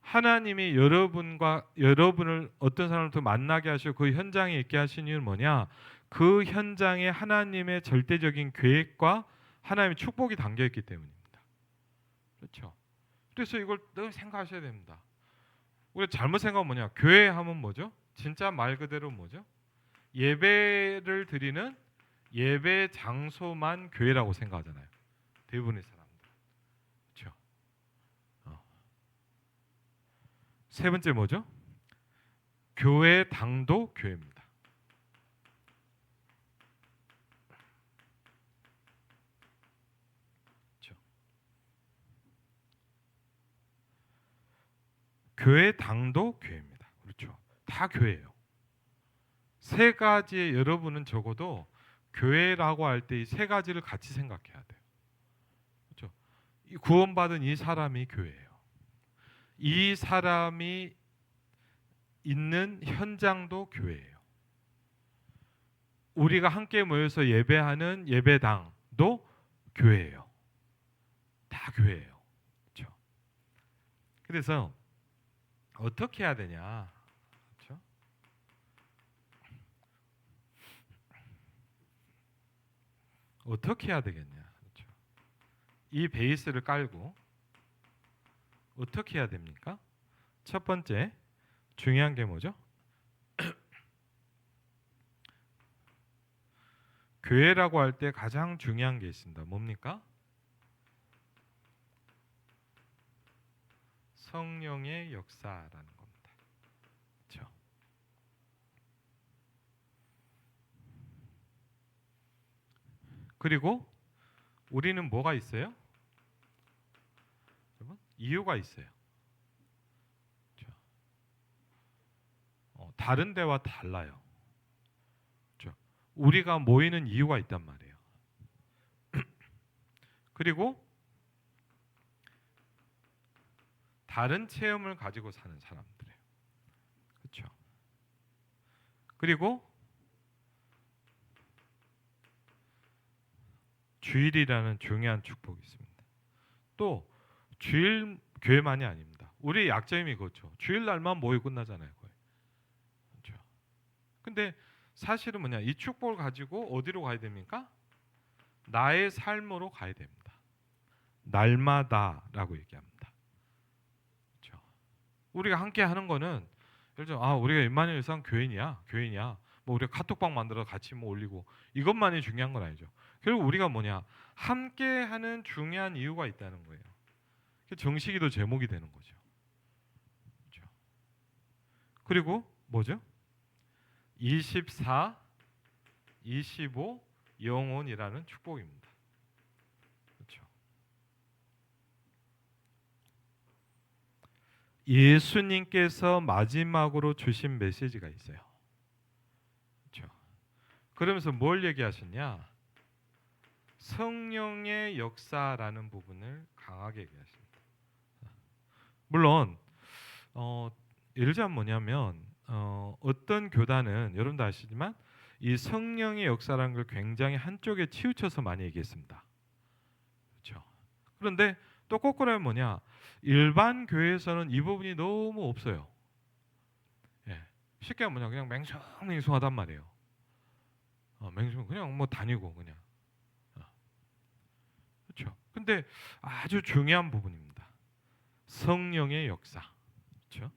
하나님이 여러분을 어떤 사람을 더 만나게 하시고 그 현장에 있게 하신 이유는 뭐냐? 그 현장에 하나님의 절대적인 계획과 하나님의 축복이 담겨 있기 때문입니다. 그렇죠? 그래서 이걸 늘 생각하셔야 됩니다. 우리가 잘못 생각하면 뭐냐? 교회 하면 뭐죠? 진짜 말 그대로 뭐죠? 예배를 드리는 예배 장소만 교회라고 생각하잖아요. 대부분의 사람들. 그렇죠? 세 번째 뭐죠? 교회 당도 교회입니다. 그렇죠? 교회 당도 교회입니다. 그렇죠? 다 교회예요. 세 가지의 여러분은 적어도 교회라고 할 때 이 세 가지를 같이 생각해야 돼요. 그렇죠? 이 구원받은 이 사람이 교회예요. 이 사람이 있는 현장도 교회예요. 우리가 함께 모여서 예배하는 예배당도 교회예요. 다 교회예요. 그렇죠? 그래서 어떻게 해야 되냐? 그렇죠? 어떻게 해야 되겠냐? 그렇죠? 이 베이스를 깔고 어떻게 해야 됩니까? 첫 번째 중요한 게 뭐죠? 교회라고 할 때 가장 중요한 게 있습니다. 뭡니까? 성령의 역사라는 겁니다. 그렇죠? 그리고 우리는 뭐가 있어요? 여러분? 이유가 있어요. 그렇죠? 다른 데와 달라요. 그렇죠? 우리가 모이는 이유가 있단 말이에요. 그리고 다른 체험을 가지고 사는 사람들이에요. 그렇죠? 그리고 주일이라는 중요한 축복이 있습니다. 또 주일 교회만이 아닙니다. 우리 약점이 그렇죠. 주일날만 모이고 끝나잖아요. 거의. 그렇죠. 근데 사실은 뭐냐? 이 축복을 가지고 어디로 가야 됩니까? 나의 삶으로 가야 됩니다. 날마다라고 얘기합니다. 그렇죠. 우리가 함께 하는 거는 예를 들어 우리가 임마누엘 일상 교인이야. 뭐 우리가 카톡방 만들어 같이 뭐 올리고 이것만이 중요한 건 아니죠. 결국 우리가 뭐냐? 함께 하는 중요한 이유가 있다는 거예요. 정식이도 제목이 되는 거죠. 그렇죠. 그리고 뭐죠? 24, 25 영혼이라는 축복입니다. 그렇죠. 예수님께서 마지막으로 주신 메시지가 있어요. 그렇죠. 그러면서 뭘 얘기하셨냐? 성령의 역사라는 부분을 강하게 얘기하십니다. 물론 예를 들자면 뭐냐면 어떤 교단은 여러분도 아시지만 이 성령의 역사라는 걸 굉장히 한쪽에 치우쳐서 많이 얘기했습니다. 그렇죠. 그런데 또 거꾸로 하면 뭐냐? 일반 교회에서는 이 부분이 너무 없어요. 예. 쉽게 하면 뭐냐? 그냥 맹숭맹숭하단 말이에요. 맹숭 그냥 뭐 다니고 그냥. 그렇죠. 근데 아주 중요한 부분입니다. 성령의 역사. 그렇죠?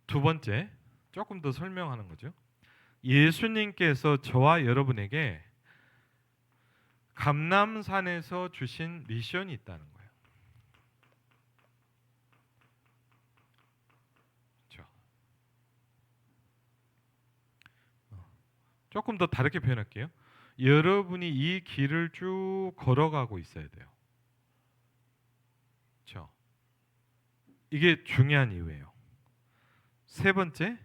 두 번째, 조금 더 설명하는 거죠. 예수님께서 저와 여러분에게 감람산에서 주신 미션이 있다는 거예요. 그렇죠? 조금 더 다르게 표현할게요. 여러분이 이 길을 쭉 걸어가고 있어야 돼요. 그렇죠? 이게 중요한 이유예요. 세 번째,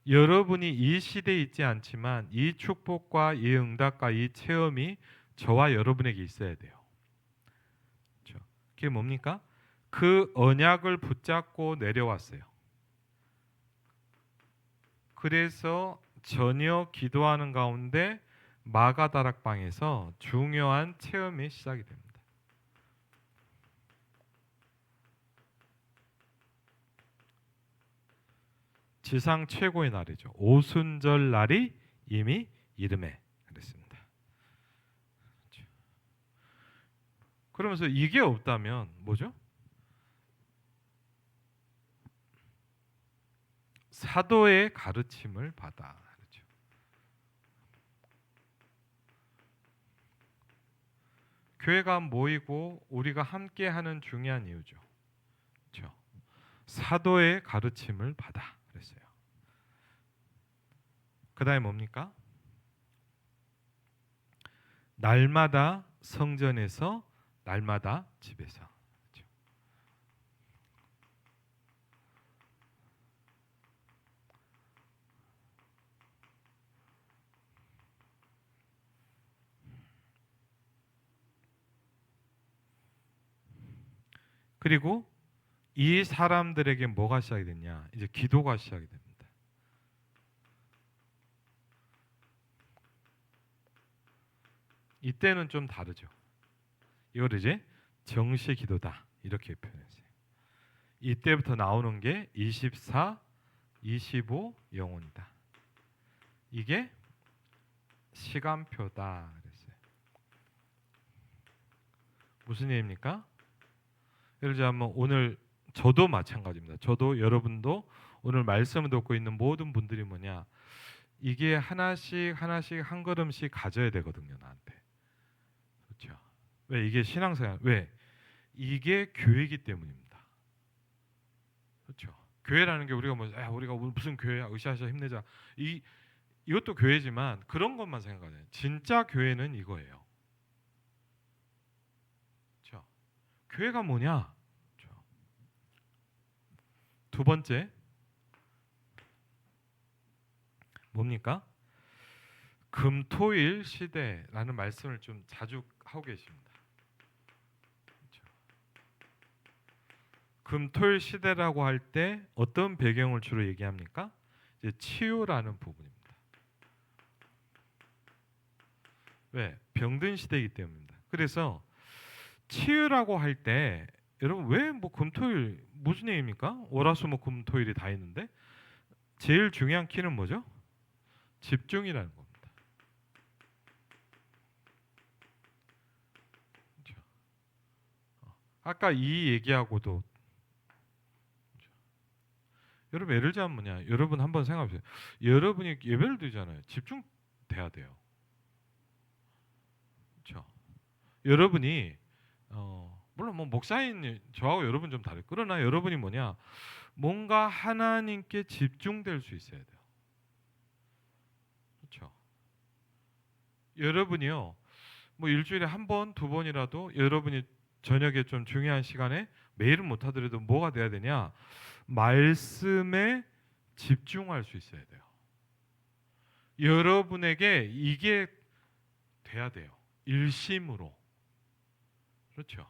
여러분이 이 시대에 있지 않지만 이 축복과 이 응답과 이 체험이 저와 여러분에게 있어야 돼요. 그렇죠? 그게 뭡니까? 그 언약을 붙잡고 내려왔어요. 그래서 저녁 기도하는 가운데 마가다락방에서 중요한 체험이 시작이 됩니다. 지상 최고의 날이죠. 오순절 날이 이미 이름에 그랬습니다. 그러면서 이게 없다면 뭐죠? 사도의 가르침을 받아. 그렇죠. 교회가 모이고 우리가 함께하는 중요한 이유죠. 그렇죠. 사도의 가르침을 받아 그랬어요. 그다음에 뭡니까? 날마다 성전에서 날마다 집에서. 그렇죠. 그리고 이 사람들에게 뭐가 시작이 됐냐? 이제 기도가 시작이 됩니다. 이때는 좀 다르죠. 이걸 이제 정시 기도다 이렇게 표현했어요. 이때부터 나오는 게 24, 25 영혼이다. 이게 시간표다 그랬어요. 무슨 얘기입니까? 예를 들자면 오늘 저도 마찬가지입니다. 저도 여러분도 오늘 말씀을 듣고 있는 모든 분들이 뭐냐? 이게 하나씩 한 걸음씩 가져야 되거든요, 나한테. 그렇죠? 왜 이게 신앙생활? 왜? 이게 교회이기 때문입니다. 그렇죠? 교회라는 게 우리가 우리가 무슨 교회야? 으쌰으쌰 힘내자. 이것도 교회지만 그런 것만 생각하잖아요. 진짜 교회는 이거예요. 그렇죠? 교회가 뭐냐? 그렇죠? 두 번째 뭡니까? 금토일 시대라는 말씀을 좀 자주 하고 계십니다. 그렇죠? 금토일 시대라고 할 때 어떤 배경을 주로 얘기합니까? 이제 치유라는 부분입니다. 왜? 병든 시대이기 때문입니다. 그래서 치유라고 할 때 여러분 왜 뭐 금토일 무슨 얘기입니까? 월화수목금토일이 다 있는데 제일 중요한 키는 뭐죠? 집중이라는 겁니다. 그렇죠? 아까 이 얘기하고도 여러분 예를 들자면 뭐냐? 여러분 한번 생각해 보세요. 여러분이 예배를 드리잖아요. 집중돼야 돼요. 그렇죠? 여러분이 물론 뭐 목사인 저하고 여러분 좀 다르고 그러나 여러분이 뭐냐? 뭔가 하나님께 집중될 수 있어야 돼요. 그렇죠? 여러분이요. 뭐 일주일에 한 번, 두 번이라도 여러분이 저녁에 좀 중요한 시간에 매일은 못 하더라도 뭐가 돼야 되냐? 말씀에 집중할 수 있어야 돼요. 여러분에게 이게 돼야 돼요. 일심으로. 그렇죠?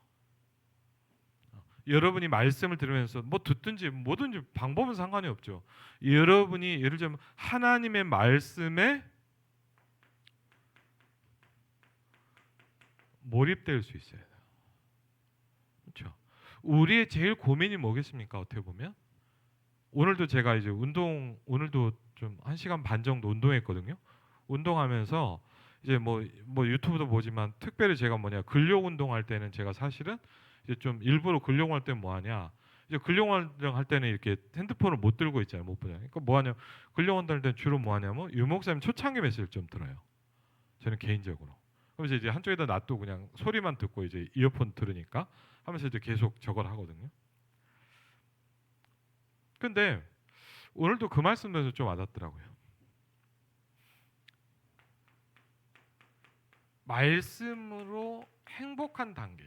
여러분이 말씀을 들으면서 뭐 듣든지 뭐든지 방법은 상관이 없죠. 여러분이 예를 들면 하나님의 말씀에 몰입될 수 있어야 돼요. 그렇죠? 우리의 제일 고민이 뭐겠습니까? 어떻게 보면 오늘도 제가 이제 오늘도 좀 1시간 반 정도 운동했거든요. 운동하면서 이제 뭐 유튜브도 보지만 특별히 제가 뭐냐 근력 운동할 때는 제가 사실은 이제 좀 일부러 근력 운동할 때 뭐 하냐 이제 근력 운동할 때는 이렇게 핸드폰을 못 들고 있잖아요. 못 보잖아요. 그러니까 뭐 하냐 근력 운동할 때는 주로 뭐 하냐면 유목사님 초창기 메시지를 좀 들어요. 저는 개인적으로. 그래서 이제 한쪽에다 놔두고 그냥 소리만 듣고 이제 이어폰 들으니까 하면서 이제 계속 저걸 하거든요. 근데 오늘도 그 말씀 들어서 좀 와닿더라고요. 말씀으로 행복한 단계.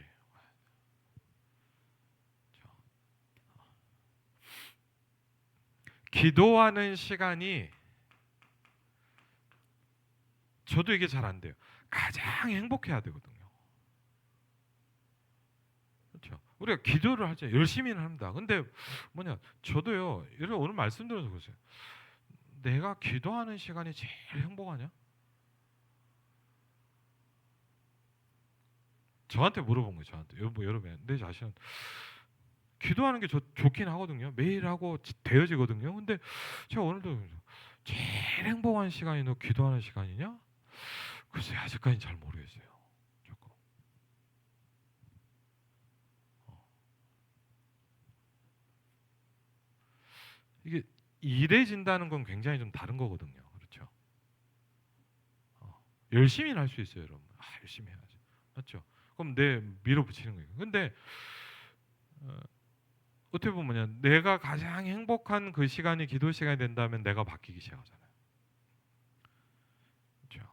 기도하는 시간이 저도 이게 잘 안 돼요. 가장 행복해야 되거든요. 그렇죠? 우리가 기도를 하죠. 열심히는 합니다. 근데 뭐냐? 저도요. 여러분 오늘 말씀 들어서 보세요. 내가 기도하는 시간이 제일 행복하냐? 저한테 물어본 거예요. 저한테 여러분 내 자신은 기도하는 게 좋긴 하거든요. 매일 하고 되어지거든요. 근데 제가 오늘도 제일 행복한 시간이 너 기도하는 시간이냐? 글쎄 아직까지는 잘 모르겠어요. 조금. 이게 일해진다는 건 굉장히 좀 다른 거거든요. 그렇죠? 열심히 할 수 있어요, 여러분. 열심히 해야지. 맞죠? 그럼 내 밀어붙이는 거예요. 근데 어, 어떻게 보면 내가 가장 행복한 그 시간이 기도 시간이 된다면 내가 바뀌기 시작하잖아요. 그렇죠?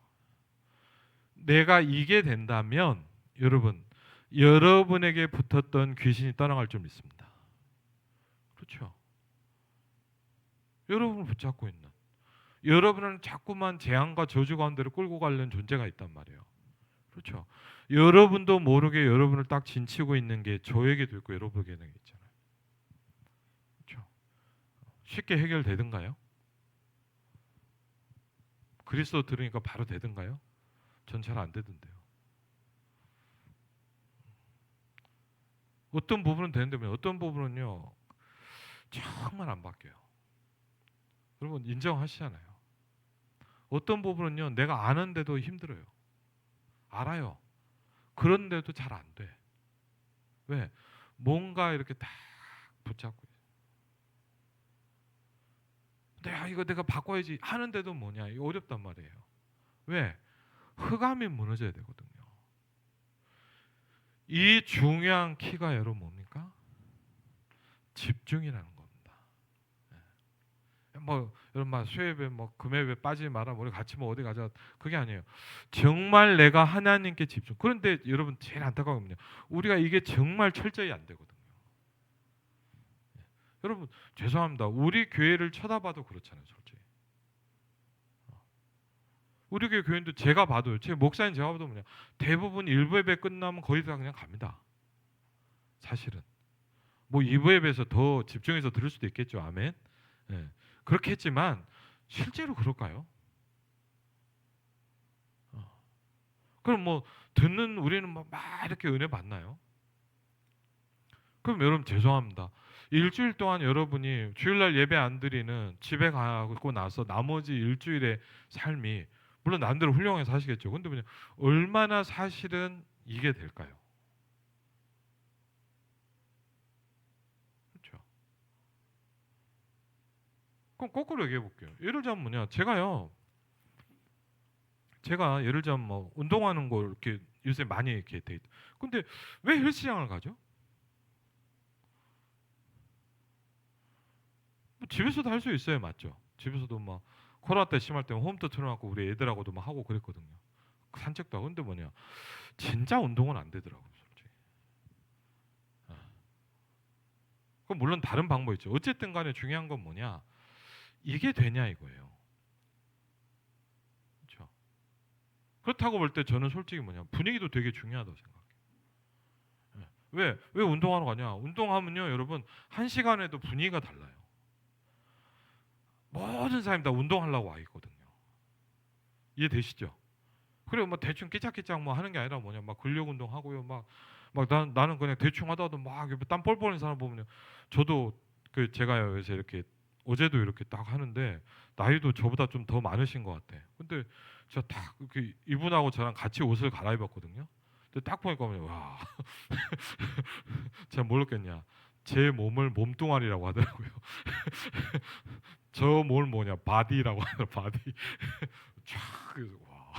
내가 이게 된다면 여러분 여러분에게 붙었던 귀신이 떠나갈 줄 믿습니다. 그렇죠? 여러분을 붙잡고 있는 여러분은 자꾸만 재앙과 저주 가운데로 끌고 가려는 존재가 있단 말이에요. 그렇죠? 여러분도 모르게 여러분을 딱 진치고 있는 게 저에게도 있고 여러분에게도 있잖아요. 그렇죠? 쉽게 해결되든가요? 그리스도 들으니까 바로 되든가요? 전 잘 안 되던데요. 어떤 부분은 되는데 어떤 부분은요 정말 안 바뀌어요. 여러분 인정하시잖아요. 어떤 부분은요 내가 아는데도 힘들어요. 알아요. 그런데도 잘 안 돼. 왜? 뭔가 이렇게 딱 붙잡고 이거 내가 바꿔야지 하는데도 뭐냐 이거 어렵단 말이에요. 왜? 흑암이 무너져야 되거든요. 이 중요한 키가 여러분 뭡니까? 집중이라는 겁니다. 뭐 여러분 막 수요예배 뭐 금요예배 빠지지 마라 우리 같이 뭐 어디 가자 그게 아니에요. 정말 내가 하나님께 집중. 그런데 여러분 제일 안타까운 건요. 우리가 이게 정말 철저히 안 되거든요. 여러분 죄송합니다. 우리 교회를 쳐다봐도 그렇잖아요, 솔직히. 우리 교회 교인도 제가 봐도요. 제 목사님 제가 봐도 뭐냐 대부분 일부 예배 끝나면 거의 다 그냥 갑니다. 사실은 뭐 2부 예배에서 더 집중해서 들을 수도 있겠죠. 아멘. 예. 그렇게 했지만 실제로 그럴까요? 그럼 뭐 듣는 우리는 막 이렇게 은혜 받나요? 그럼 여러분 죄송합니다. 일주일 동안 여러분이 주일날 예배 안 드리는 집에 가고 나서 나머지 일주일의 삶이 물론 남대로 훌륭하게 사시겠죠. 근데 뭐냐 얼마나 사실은 이게 될까요? 그렇죠. 그럼 거꾸로 얘기해 볼게요. 예를 들면 뭐냐 제가 예를 들면 뭐 운동하는 거 이렇게 요새 많이 이렇게 돼 있. 근데 왜 헬스장을 가죠? 뭐 집에서도 할 수 있어요, 맞죠? 집에서도 막 코로나 때 심할 때 홈트 틀어놓고 우리 애들하고도 막 하고 그랬거든요. 산책도 하고 근데 뭐냐 진짜 운동은 안 되더라고요, 솔직히. 아. 그럼 물론 다른 방법이 있죠. 어쨌든 간에 중요한 건 뭐냐 이게 되냐 이거예요. 그렇죠? 그렇다고 볼 때 저는 솔직히 뭐냐 분위기도 되게 중요하다고 생각해요. 예. 왜 운동하러 가냐? 운동하면요, 여러분 한 시간에도 분위기가 달라요. 모든 사람이 다 운동하려고 와 있거든요. 이해되시죠? 그리고 뭐 대충 끼짝끼짝 뭐 하는 게 아니라 뭐냐 막 근력 운동하고요 나는 그냥 대충 하다도 막 땀 뻘뻘 흘리는 사람 보면요 저도 그 제가 요새 이렇게 어제도 이렇게 딱 하는데 나이도 저보다 좀 더 많으신 것 같아. 근데 제가 딱 이렇게 이분하고 저랑 같이 옷을 갈아입었거든요. 근데 딱 보니까 와 제가 모르겠냐 제 몸을 몸뚱아리라고 하더라고요. 저 몸을 뭐냐 바디라고 하더라 바디. 쫙 그래서 와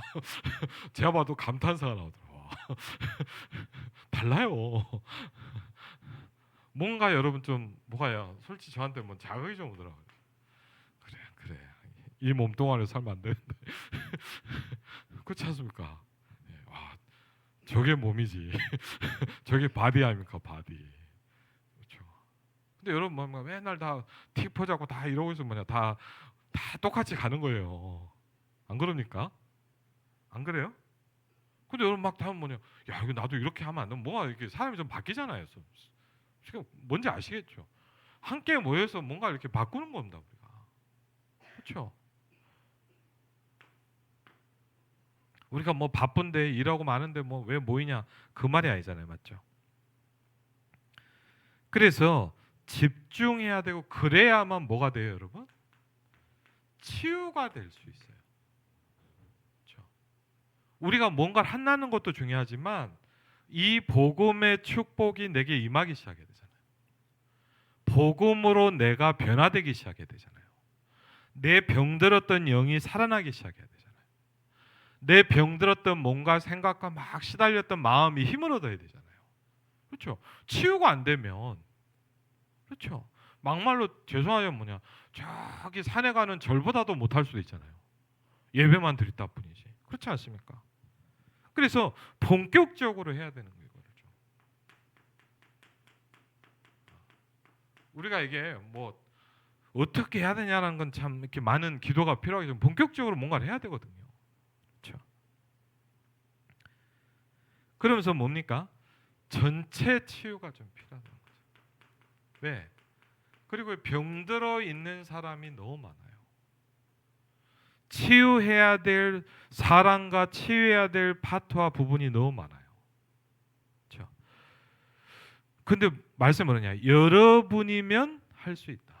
제가 봐도 감탄사가 나오더라고요. 달라요. 뭔가 여러분 좀 뭐가요? 솔직히 저한테 뭐 자극이 좀 오더라고요. 그래. 이 몸뚱아리로 살면 안 되는데. 그렇지 않습니까? 예, 와, 저게 몸이지. 저게 바디 아닙니까? 바디. 그렇죠. 근데 여러분 뭐 맨날 다 티퍼 잡고 다 이러고 있으면 뭐냐 다 똑같이 가는 거예요. 안 그럽니까? 안 그래요? 근데 여러분 막 다음 뭐냐 야 이거 나도 이렇게 하면 안 돼. 뭐가 이렇게 사람이 좀 바뀌잖아요. 지금 뭔지 아시겠죠? 함께 모여서 뭔가 이렇게 바꾸는 겁니다 우리가. 그렇죠? 우리가 뭐 바쁜데 일하고 많은데 뭐 왜 모이냐 그 말이 아니잖아요, 맞죠? 그래서 집중해야 되고 그래야만 뭐가 돼요, 여러분? 치유가 될 수 있어요. 그렇죠? 우리가 뭔가를 한다는 것도 중요하지만 이 복음의 축복이 내게 임하기 시작해야 되잖아요. 복음으로 내가 변화되기 시작해야 되잖아요. 내 병들었던 영이 살아나기 시작해야 되잖아요. 내 병들었던 뭔가 생각과 막 시달렸던 마음이 힘을 얻어야 되잖아요. 그렇죠? 치유가 안 되면 그렇죠. 막말로 죄송하면 뭐냐 저기 산에 가는 절보다도 못할 수도 있잖아요. 예배만 드렸다 뿐이지. 그렇지 않습니까? 그래서 본격적으로 해야 되는 거예요. 이거를 좀. 우리가 이게 뭐 어떻게 해야 되냐는 건 참 이렇게 많은 기도가 필요하게 좀 본격적으로 뭔가를 해야 되거든요. 그렇죠. 그러면서 뭡니까? 전체 치유가 좀 필요하다는 거죠. 왜? 그리고 병들어 있는 사람이 너무 많아요. 치유해야 될 사랑과 치유해야 될 파트와 부분이 너무 많아요. 그렇죠? 근데 말씀 뭐냐? 여러분이면 할 수 있다.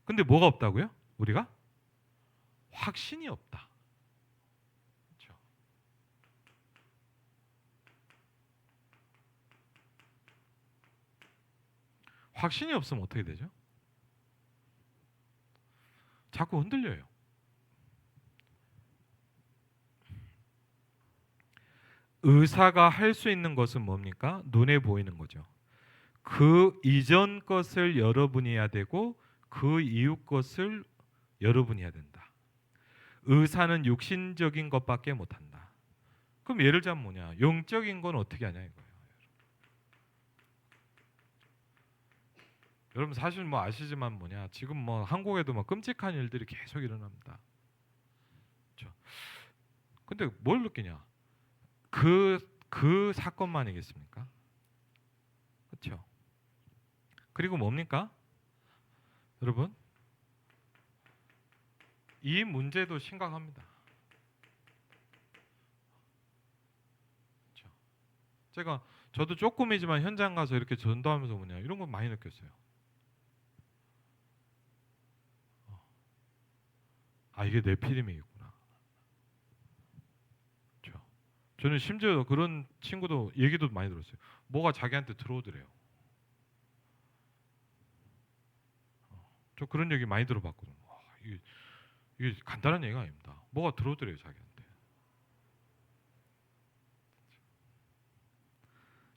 근데 뭐가 없다고요? 우리가 확신이 없다. 그렇죠? 확신이 없으면 어떻게 되죠? 자꾸 흔들려요. 의사가 할 수 있는 것은 뭡니까? 눈에 보이는 거죠. 그 이전 것을 여러분이 해야 되고 그 이후 것을 여러분이 해야 된다. 의사는 육신적인 것밖에 못한다. 그럼 예를 들면 뭐냐? 영적인 건 어떻게 하냐 이거예요. 여러분 사실 뭐 아시지만 뭐냐? 지금 뭐 한국에도 뭐 끔찍한 일들이 계속 일어납니다. 그렇죠? 근데 뭘 느끼냐? 그 사건만이겠습니까? 그렇죠? 그리고 뭡니까? 여러분 이 문제도 심각합니다. 그렇죠? 저도 조금이지만 현장 가서 이렇게 전도하면서 뭐냐 이런 거 많이 느꼈어요. 아, 이게 네피림이구나. 그렇죠? 저는 심지어 그런 친구도 얘기도 많이 들었어요. 뭐가 자기한테 들어오더래요. 저 그런 얘기 많이 들어봤거든요. 와, 이게 간단한 얘기가 아닙니다. 뭐가 들어오더래요 자기한테.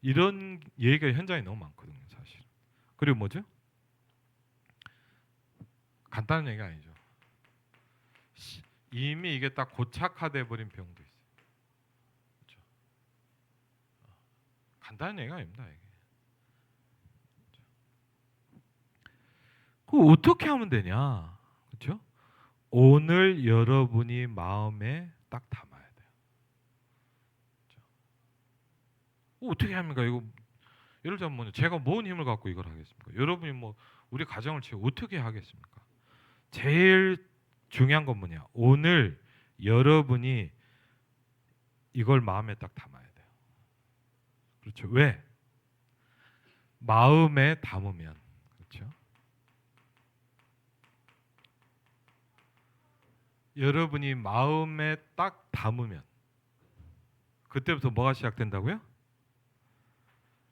이런 얘기가 현장에 너무 많거든요 사실. 그리고 뭐죠? 간단한 얘기가 아니죠. 이미 이게 딱 고착화돼 버린 병도 있어요. 그렇죠? 간단한 얘기가 아닙니다 이게. 그 어떻게 하면 되냐? 그렇죠? 오늘 여러분이 마음에 딱 담아야 돼요. 그렇죠? 어떻게 합니까? 이거 예를 들면 뭐 제가 뭔 힘을 갖고 이걸 하겠습니까? 여러분이 뭐 우리 가정을 지금 어떻게 하겠습니까? 제일 중요한 건 뭐냐? 오늘 여러분이 이걸 마음에 딱 담아야 돼요. 그렇죠? 왜? 마음에 담으면 그렇죠? 여러분이 마음에 딱 담으면 그때부터 뭐가 시작된다고요?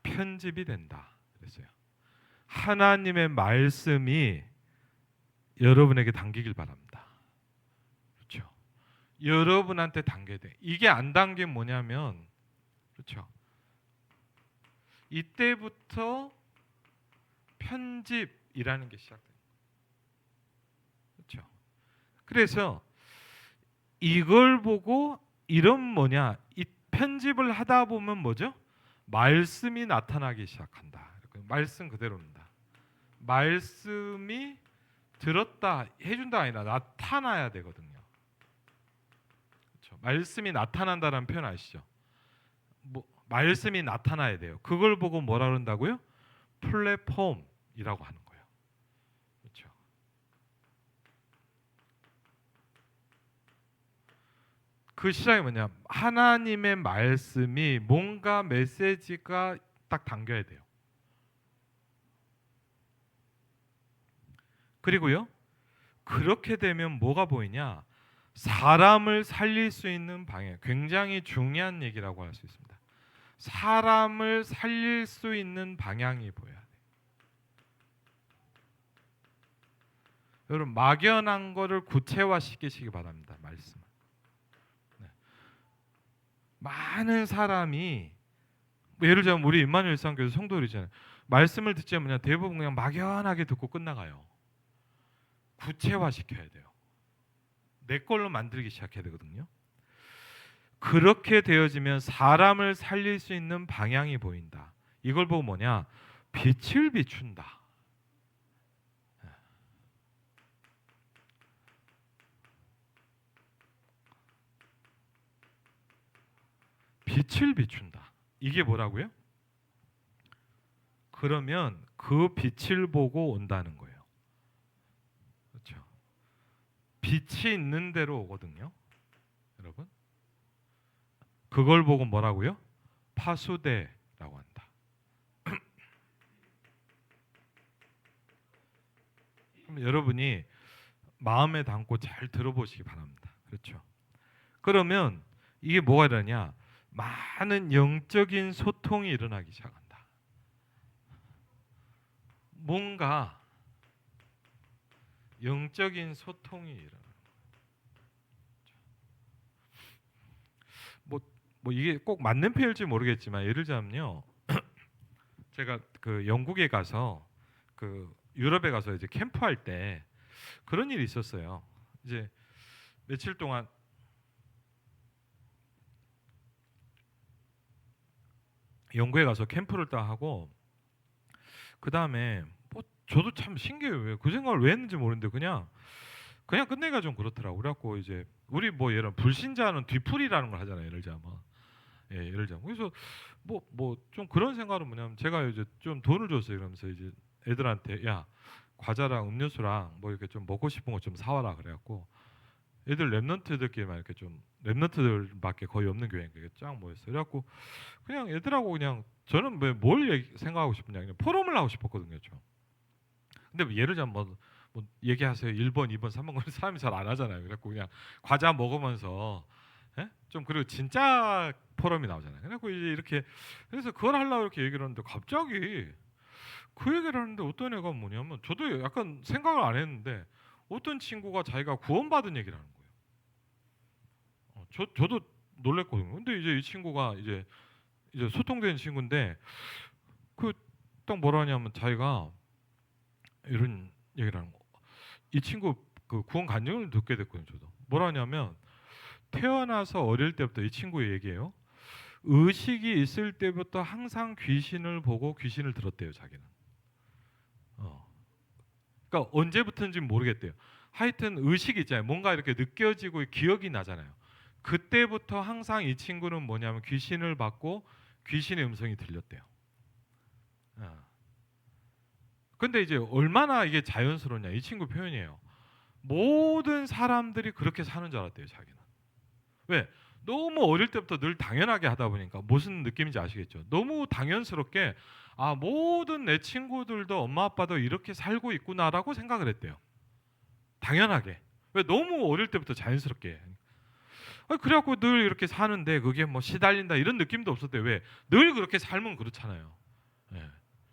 편집이 된다. 그랬어요. 하나님의 말씀이 여러분에게 담기길 바랍니다. 그렇죠? 여러분한테 담겨야 돼. 이게 안 담기면 뭐냐면 그렇죠? 이때부터 편집이라는 게 시작돼요. 그렇죠? 그래서 이걸 보고 이런 뭐냐? 이 편집을 하다 보면 뭐죠? 말씀이 나타나기 시작한다. 말씀 그대로입니다. 말씀이 들었다 해준다 아니라 나타나야 되거든요. 그렇죠? 말씀이 나타난다는 표현 아시죠? 뭐 말씀이 나타나야 돼요. 그걸 보고 뭐라 그런다고요? 플랫폼이라고 하는 거예요. 그렇죠? 그 시작이 뭐냐? 하나님의 말씀이 뭔가 메시지가 딱 담겨야 돼요. 그리고요. 그렇게 되면 뭐가 보이냐? 사람을 살릴 수 있는 방향. 굉장히 중요한 얘기라고 할 수 있습니다. 사람을 살릴 수 있는 방향이 보여야 돼요. 여러분 막연한 거를 구체화시키시기 바랍니다. 말씀. 네. 많은 사람이 예를 들면 우리 임마누엘 성교회 성도들이잖아요. 말씀을 듣지 않으면 대부분 그냥 막연하게 듣고 끝나가요. 구체화시켜야 돼요. 내 걸로 만들기 시작해야 되거든요. 그렇게 되어지면 사람을 살릴 수 있는 방향이 보인다. 이걸 보고 뭐냐? 빛을 비춘다. 빛을 비춘다. 이게 뭐라고요? 그러면 그 빛을 보고 온다는 거예요. 그렇죠? 빛이 있는 대로 오거든요. 여러분. 그걸 보고 뭐라고요? 파수대라고 한다. 그럼 여러분이 마음에 담고 잘 들어보시기 바랍니다. 그렇죠? 그러면 이게 뭐가 일어나냐? 많은 영적인 소통이 일어나기 시작한다. 뭔가 영적인 소통이 일어나는 뭐 이게 꼭 맞는 표현일지 모르겠지만 예를 들자면요. 제가 그 영국에 가서 그 유럽에 가서 이제 캠프할 때 그런 일이 있었어요. 이제 며칠 동안 영국에 가서 캠프를 딱 하고 그 다음에 뭐 저도 참 신기해요. 왜 그 생각을 왜 했는지 모르는데 그냥 끝내기가 좀 그렇더라고. 그래갖고 이제 우리 뭐 예를 들면 불신자는 뒤풀이라는 걸 하잖아요. 예를 들자면 예를 들자면 그래서 뭐 좀 그런 생각은 뭐냐면 제가 이제 좀 돈을 줬어요. 이러면서 이제 애들한테 야 과자랑 음료수랑 뭐 이렇게 좀 먹고 싶은 거 좀 사와라 그래갖고 애들 랩런트들끼리만 이렇게 좀 랩런트들밖에 거의 없는 교회니까 쫙 모였어요. 그래갖고 그냥 애들하고 그냥 저는 뭘 생각하고 싶냐 그냥 포럼을 하고 싶었거든요. 좀. 근데 뭐 예를 들면 뭐 얘기하세요. 1번, 2번, 3번 그런 사람이 잘 안 하잖아요. 그래갖고 그냥 과자 먹으면서 예? 좀 그리고 진짜 포럼이 나오잖아요. 그래갖고 이제 이렇게 그래서 그걸 하려고 이렇게 얘기를 하는데 갑자기 그 얘기를 하는데 어떤 애가 뭐냐면 저도 약간 생각을 안 했는데 어떤 친구가 자기가 구원받은 얘기를 하는 거예요. 저도 놀랬거든요. 근데 이제 이 친구가 이제 소통되는 친구인데 그 딱 뭐라 하냐면 자기가 이런 얘기를 하는 거. 이 친구 그 구원 간증을 듣게 됐거든요. 저도 뭐라 하냐면 태어나서 어릴 때부터 이 친구의 얘기예요. 의식이 있을 때부터 항상 귀신을 보고 귀신을 들었대요. 자기는. 어. 그러니까 언제부터인지 모르겠대요. 하여튼 의식이 있잖아요. 뭔가 이렇게 느껴지고 기억이 나잖아요. 그때부터 항상 이 친구는 뭐냐면 귀신을 받고 귀신의 음성이 들렸대요. 어. 근데 이제 얼마나 이게 자연스러웠냐 이 친구 표현이에요. 모든 사람들이 그렇게 사는 줄 알았대요. 자기는. 왜? 너무 어릴 때부터 늘 당연하게 하다 보니까 무슨 느낌인지 아시겠죠? 너무 당연스럽게 아 모든 내 친구들도 엄마 아빠도 이렇게 살고 있구나라고 생각을 했대요. 당연하게. 왜? 너무 어릴 때부터 자연스럽게. 그래갖고 늘 이렇게 사는데 그게 뭐 시달린다 이런 느낌도 없었대요. 왜? 늘 그렇게 살면 그렇잖아요. 예.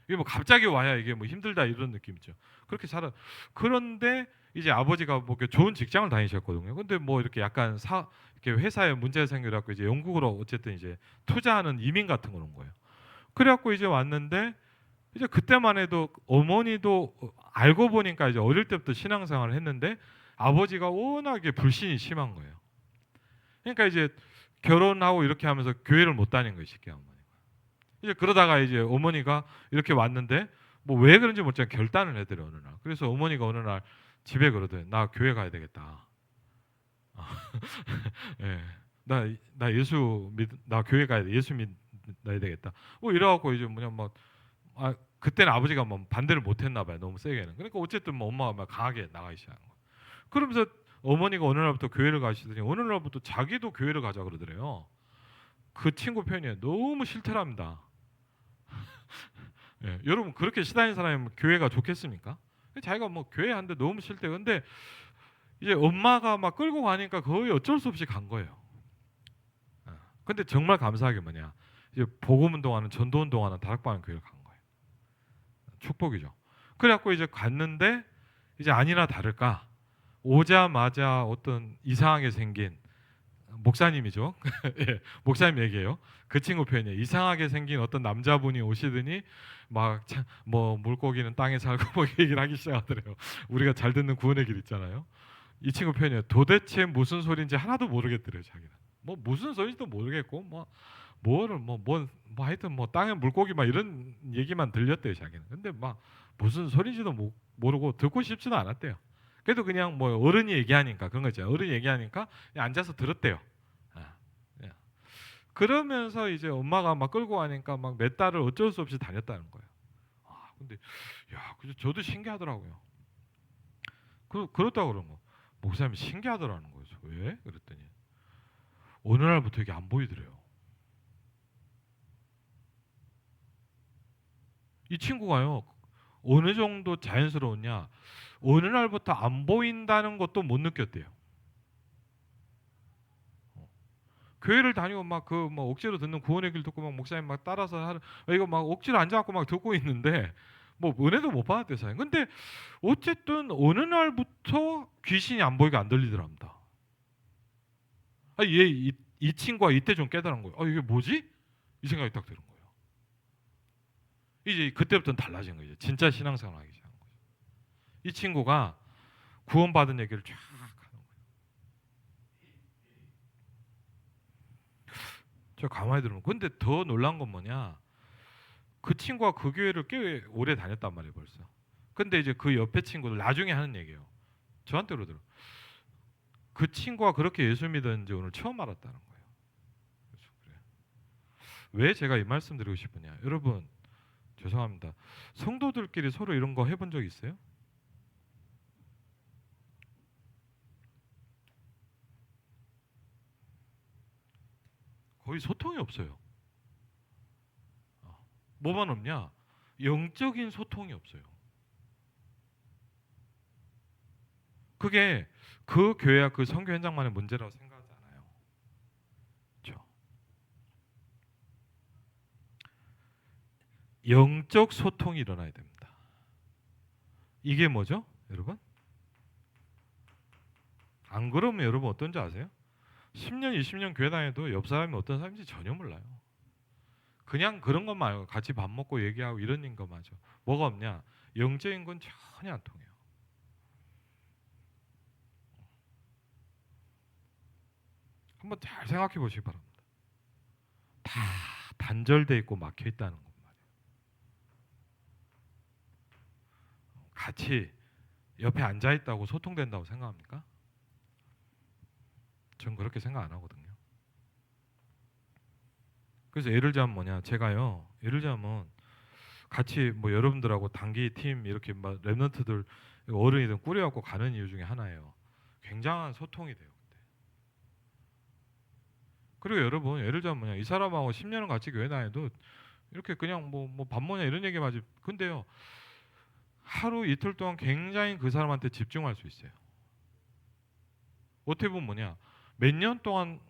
이게 뭐 갑자기 와야 이게 뭐 힘들다 이런 느낌이죠. 그렇게 살아. 그런데 이제 아버지가 뭐 좋은 직장을 다니셨거든요. 근데 뭐 이렇게 약간 이렇게 회사에 문제가 생겨갖고 이제 영국으로 어쨌든 이제 투자하는 이민 같은 거는 거예요. 그래갖고 이제 왔는데 이제 그때만 해도 어머니도 알고 보니까 이제 어릴 때부터 신앙생활을 했는데 아버지가 워낙에 불신이 심한 거예요. 그러니까 이제 결혼하고 이렇게 하면서 교회를 못 다닌 거예요, 쉽게 어머니가. 이제 그러다가 이제 어머니가 이렇게 왔는데 뭐 왜 그런지 모르겠지만 결단을 해드려 어느 날. 그래서 어머니가 어느 날 집에 그러더니 나 교회 가야 되겠다. 예. 나 나 교회 가야 돼. 예수 믿어야 되겠다. 뭐 이래갖고 이제 뭐냐 뭐 그때는 아버지가 뭐 반대를 못했나 봐요. 너무 세게는. 그러니까 어쨌든 뭐 엄마가 막 강하게 나가기 시작한 거예요. 그러면서 어머니가 어느 날부터 교회를 가시더니 어느 날부터 자기도 교회를 가자 그러더래요. 그 친구 표현이 너무 싫더랍니다. 예, 여러분 그렇게 시다니는 사람이 교회가 좋겠습니까? 자기가 뭐 교회 하는데 너무 싫대. 근데 이제 엄마가 막 끌고 가니까 거의 어쩔 수 없이 간 거예요. 근데 정말 감사하게 뭐냐 이제 복음 운동하는 전도 운동하는 다락방 교회를 간 거예요. 축복이죠. 그래갖고 이제 갔는데 이제 아니나 다를까 오자마자 어떤 이상하게 생긴 목사님이죠. 예, 목사님 얘기예요. 그 친구 표현이에요. 이상하게 생긴 어떤 남자분이 오시더니 막 뭐 물고기는 땅에 살고 뭐 얘기를 하기 시작하더래요. 우리가 잘 듣는 구원의 길 있잖아요. 이 친구 표현이에요. 도대체 무슨 소리인지 하나도 모르겠더래요. 자기는. 뭐 무슨 소리인지도 모르겠고 뭐 뭐를 뭐 하여튼 뭐 땅에 물고기 막 이런 얘기만 들렸대요. 자기는. 근데 막 무슨 소리인지도 모르고 듣고 싶지도 않았대요. 그래도 그냥 뭐 어른이 얘기하니까 그런 거 있잖아요. 어른이 얘기하니까 그냥 앉아서 들었대요. 아, 예. 그러면서 이제 엄마가 막 끌고 가니까 막 몇 달을 어쩔 수 없이 다녔다는 거예요. 근데 야, 그래서 저도 신기하더라고요. 그렇다고 그런 거. 목사님이 신기하더라는 거죠. 왜? 그랬더니 어느 날부터 이게 안 보이더래요. 이 친구가요. 어느 정도 자연스러웠냐? 어느 날부터 안 보인다는 것도 못 느꼈대요. 교회를 다니고 막 그 뭐 억지로 듣는 구원의 길 듣고 막 목사님 막 따라서 하는 이거 막 억지로 앉아갖고 막 듣고 있는데 뭐 은혜도 못 받았대요. 사실. 근데 어쨌든 어느 날부터 귀신이 안 보이게 안 들리더랍니다. 이 친구가 이때 좀 깨달은 거예요. 이게 뭐지? 이 생각이 딱 드는 거예요. 이제 그때부터는 달라진 거예요. 진짜 신앙생활 하기 시작한 거죠. 이 친구가 구원받은 얘기를 쫙 하는 거예요. 저 가만히 들으면 근데 더 놀란 건 뭐냐? 그 친구가 그 교회를 꽤 오래 다녔단 말이에요, 벌써. 근데 이제 그 옆에 친구들 나중에 하는 얘기예요. 저한테 그러더라고요. 그 친구가 그렇게 예수 믿었는지 오늘 처음 알았다는 거예요. 그래서 그래. 왜 제가 이 말씀 드리고 싶으냐? 여러분, 죄송합니다. 성도들끼리 서로 이런 거 해본 적 있어요? 거의 소통이 없어요. 뭐만 없냐? 영적인 소통이 없어요. 그게 그 교회와 그 선교 현장만의 문제라고 생각하지 않아요. 그렇죠? 영적 소통이 일어나야 됩니다. 이게 뭐죠, 여러분? 안 그러면 여러분 어떤지 아세요? 10년, 20년 교회 다녀도 옆 사람이 어떤 사람인지 전혀 몰라요. 그냥 그런 것만 알고 같이 밥 먹고 얘기하고 이런 것만 하죠. 뭐가 없냐? 영적인 건 전혀 안 통해요. 한번 잘 생각해 보시기 바랍니다. 다 단절돼 있고 막혀 있다는 것 말이에요. 같이 옆에 앉아 있다고 소통된다고 생각합니까? 전 그렇게 생각 안 하거든요. 그래서 예를 들자면 뭐냐? 제가요. 예를 들자면 같이 뭐 여러분들하고 단기 팀 이렇게 막 랩런트들 어른이든 꾸려갖고 가는 이유 중에 하나예요. 굉장한 소통이 돼요. 그리고 여러분 예를 들자면 뭐냐? 이 사람하고 10년을 같이 교회 다녀도 이렇게 그냥 뭐 밥 먹냐 이런 얘기만 하지. 근데요. 하루 이틀 동안 굉장히 그 사람한테 집중할 수 있어요. 어떻게 보면 뭐냐? 몇 년 동안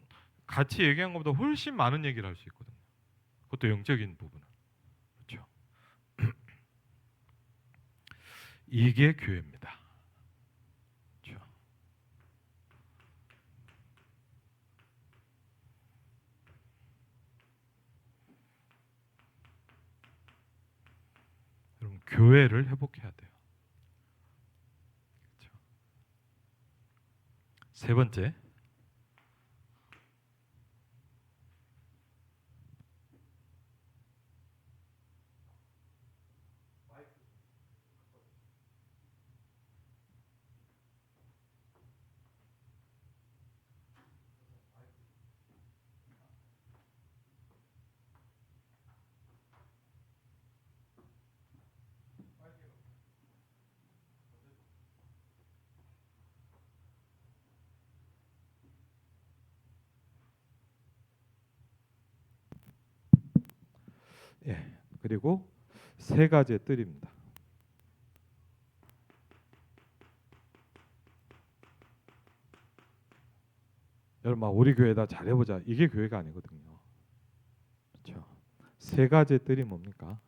같이 얘기한 것보다 훨씬 많은 얘기를 할 수 있거든요. 그것도 영적인 부분은. 그렇죠? 이게 교회입니다. 그렇죠? 여러분 교회를 회복해야 돼요. 그렇죠? 세 번째, 예, 그리고 세 가지의 뜰입니다. 여러분 막 우리 교회다 잘해보자 이게 교회가 아니거든요. 그렇죠? 세 가지의 뜰이 뭡니까?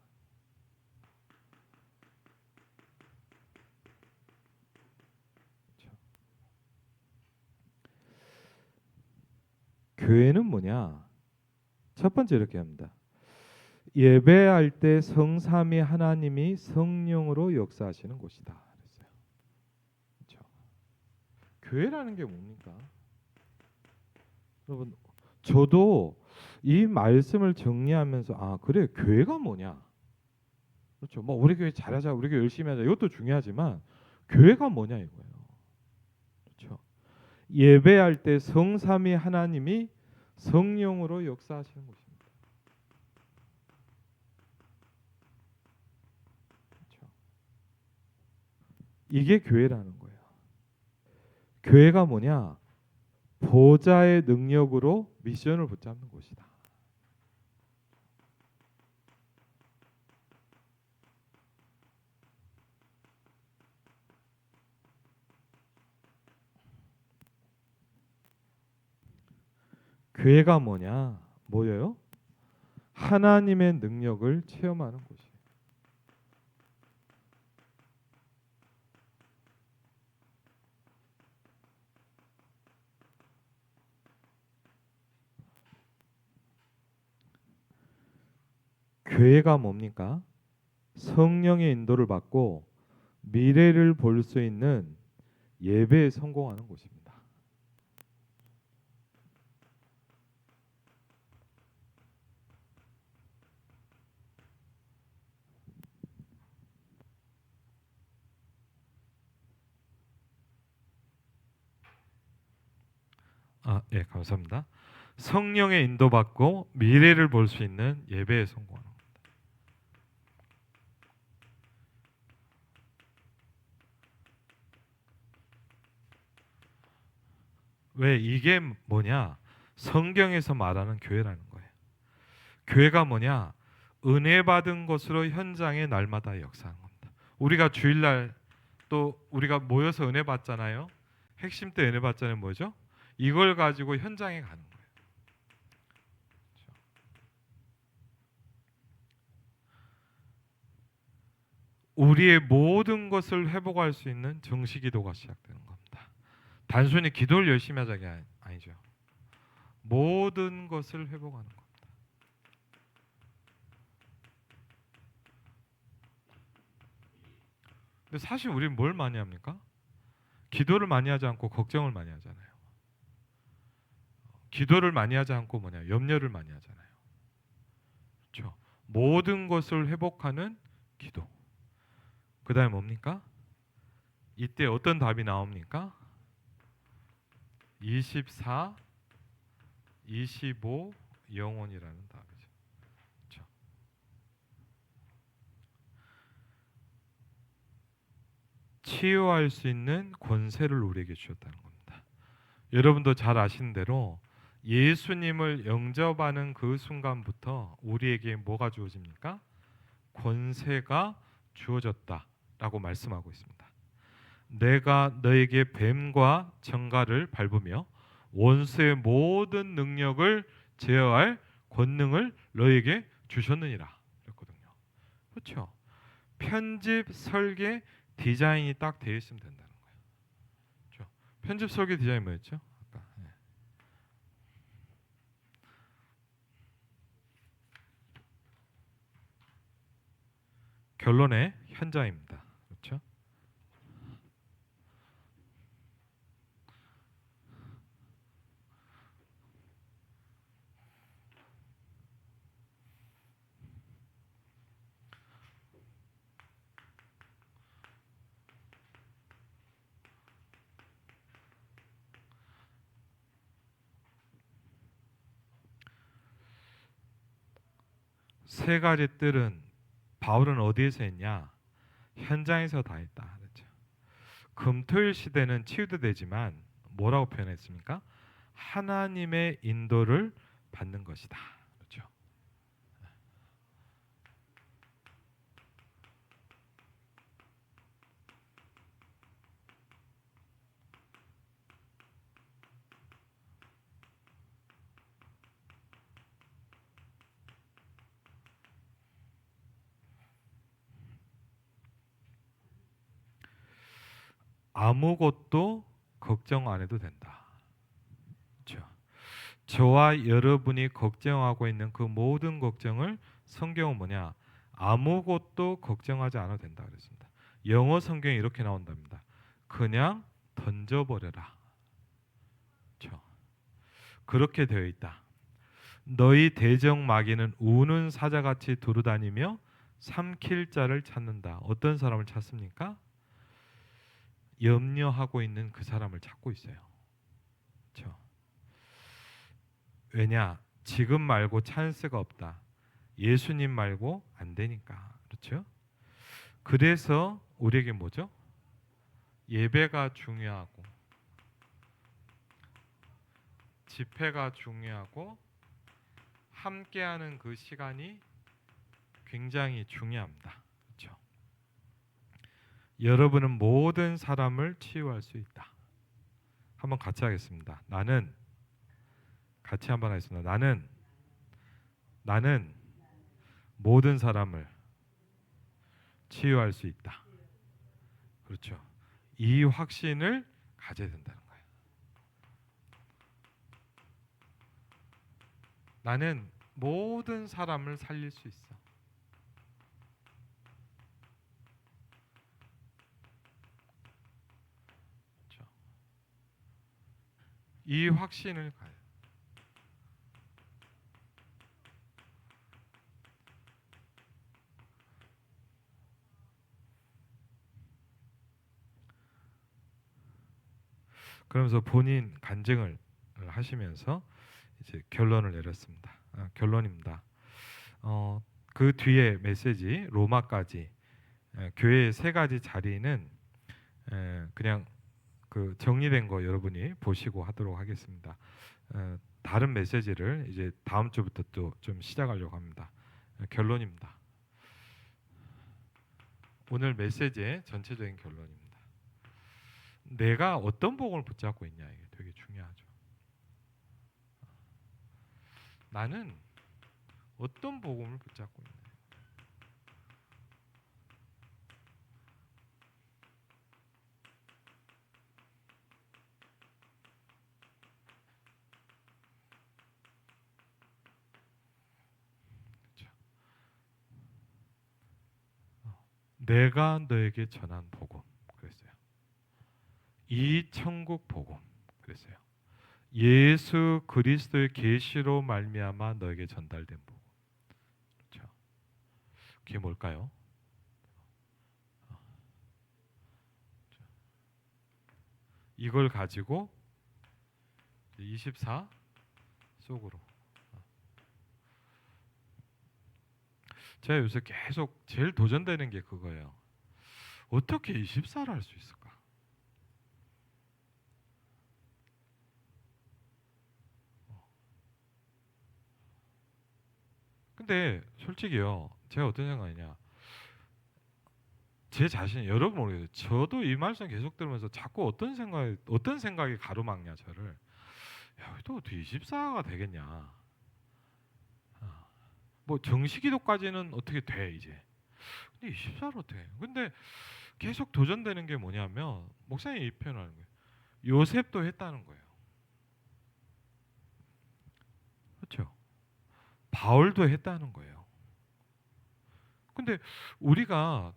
그렇죠? 교회는 뭐냐? 첫 번째 이렇게 합니다. 예배할 때 성삼위 하나님이 성령으로 역사하시는 곳이다. 그랬어요. 그렇죠? 교회라는 게 뭡니까? 여러분, 저도 이 말씀을 정리하면서 아 그래 교회가 뭐냐? 그렇죠. 뭐 우리 교회 잘하자, 우리 교회 열심히 하자 이것도 중요하지만 교회가 뭐냐 이거예요. 그렇죠. 예배할 때 성삼위 하나님이 성령으로 역사하시는 곳입니다. 그렇죠. 이게 교회라는 거예요. 교회가 뭐냐? 보좌의 능력으로 미션을 붙잡는 곳이다. 교회가 뭐냐? 뭐예요? 하나님의 능력을 체험하는 곳이에요. 교회가 뭡니까? 성령의 인도를 받고 미래를 볼 수 있는 예배에 성공하는 곳입니다. 예, 감사합니다. 성령의 인도받고 미래를 볼 수 있는 예배에 성공하는 겁니다. 왜 이게 뭐냐? 성경에서 말하는 교회라는 거예요. 교회가 뭐냐? 은혜 받은 것으로 현장에 날마다 역사하는 겁니다. 우리가 주일날 또 우리가 모여서 은혜 받잖아요. 핵심 때 은혜 받잖아요. 뭐죠? 이걸 가지고 현장에 가는 거예요. 그렇죠? 우리의 모든 것을 회복할 수 있는 정시 기도가 시작되는 겁니다. 단순히 기도를 열심히 하자가 아니죠. 모든 것을 회복하는 겁니다. 근데 사실 우리는 뭘 많이 합니까? 기도를 많이 하지 않고 걱정을 많이 하잖아요. 기도를 많이 하지 않고 뭐냐? 염려를 많이 하잖아요. 그렇죠? 모든 것을 회복하는 기도. 그다음에 뭡니까? 이때 어떤 답이 나옵니까? 24, 25 영혼이라는 답이죠. 그렇죠? 치유할 수 있는 권세를 우리에게 주셨다는 겁니다. 여러분도 잘 아시는 대로 예수님을 영접하는 그 순간부터 우리에게 뭐가 주어집니까? 권세가 주어졌다라고 말씀하고 있습니다. 내가 너에게 뱀과 정갈을 밟으며 원수의 모든 능력을 제어할 권능을 너에게 주셨느니라 그랬거든요. 그렇죠? 편집, 설계, 디자인이 딱 되어 있으면 된다는 거예요. 그렇죠? 편집, 설계, 디자인 뭐였죠? 아까. 네. 결론의 현장입니다. 그렇죠? 세 가지 뜰은 바울은 어디에서 했냐? 현장에서 다 했다. 그렇죠? 금토일 시대는 치유도 되지만 뭐라고 표현했습니까? 하나님의 인도를 받는 것이다. 그렇죠? 아무것도 걱정 안 해도 된다. 그렇죠? 저와 여러분이 걱정하고 있는 그 모든 걱정을 성경은 뭐냐? 아무것도 걱정하지 않아도 된다 그랬습니다. 영어 성경에 이렇게 나온답니다. 그냥 던져버려라. 그렇죠? 그렇게 되어 있다. 너희 대적 마귀는 우는 사자같이 두루다니며 삼킬 자를 찾는다. 어떤 사람을 찾습니까? 염려하고 있는 그 사람을 찾고 있어요. 그렇죠? 왜냐? 지금 말고 찬스가 없다. 예수님 말고 안 되니까. 그렇죠? 그래서 우리에게 뭐죠? 예배가 중요하고 집회가 중요하고 함께하는 그 시간이 굉장히 중요합니다. 그렇죠? 여러분은 모든 사람을 치유할 수 있다. 한번 같이 하겠습니다. 나는 같이 한번 하겠습니다. 나는 모든 사람을 치유할 수 있다. 그렇죠? 이 확신을 가져야 된다는 거예요. 나는 모든 사람을 살릴 수 있어. 그렇죠? 이 확신을 가요. 그러면서 본인 간증을 하시면서 이제 결론을 내렸습니다. 결론입니다. 그 뒤에 메시지 로마까지 교회의 세 가지 자리는 그냥 그 정리된 거 여러분이 보시고 하도록 하겠습니다. 다른 메시지를 이제 다음 주부터 또 좀 시작하려고 합니다. 결론입니다. 오늘 메시지의 전체적인 결론입니다. 내가 어떤 복음을 붙잡고 있냐, 이게 되게 중요하죠. 나는 어떤 복음을 붙잡고 있냐. 내가 너에게 전한 복음 그랬어요. 이 천국 복음 그랬어요. 예수 그리스도의 계시로 말미암아 너에게 전달된 복음. 그렇죠? 그게 뭘까요? 이걸 가지고 24 속으로. 제가 요새 계속 제일 도전되는 게 그거예요. 어떻게 24를 할 수 있을까? 근데 솔직히요, 제가 어떤 생각이냐, 제 자신이 여러분 모르겠어요. 저도 이 말씀 계속 들으면서 자꾸 어떤 생각이 가로막냐 저를. 야, 또 어떻게 24가 되겠냐? 뭐 정시기도까지는 어떻게 돼 이제? 근데 24를 어떻게 해? 근데 계속 도전되는 게 뭐냐면 목사님이 이 표현하는 거예요. 요셉도 했다는 거예요. 그렇죠? 바울도 했다는 거예요. 근데 우리가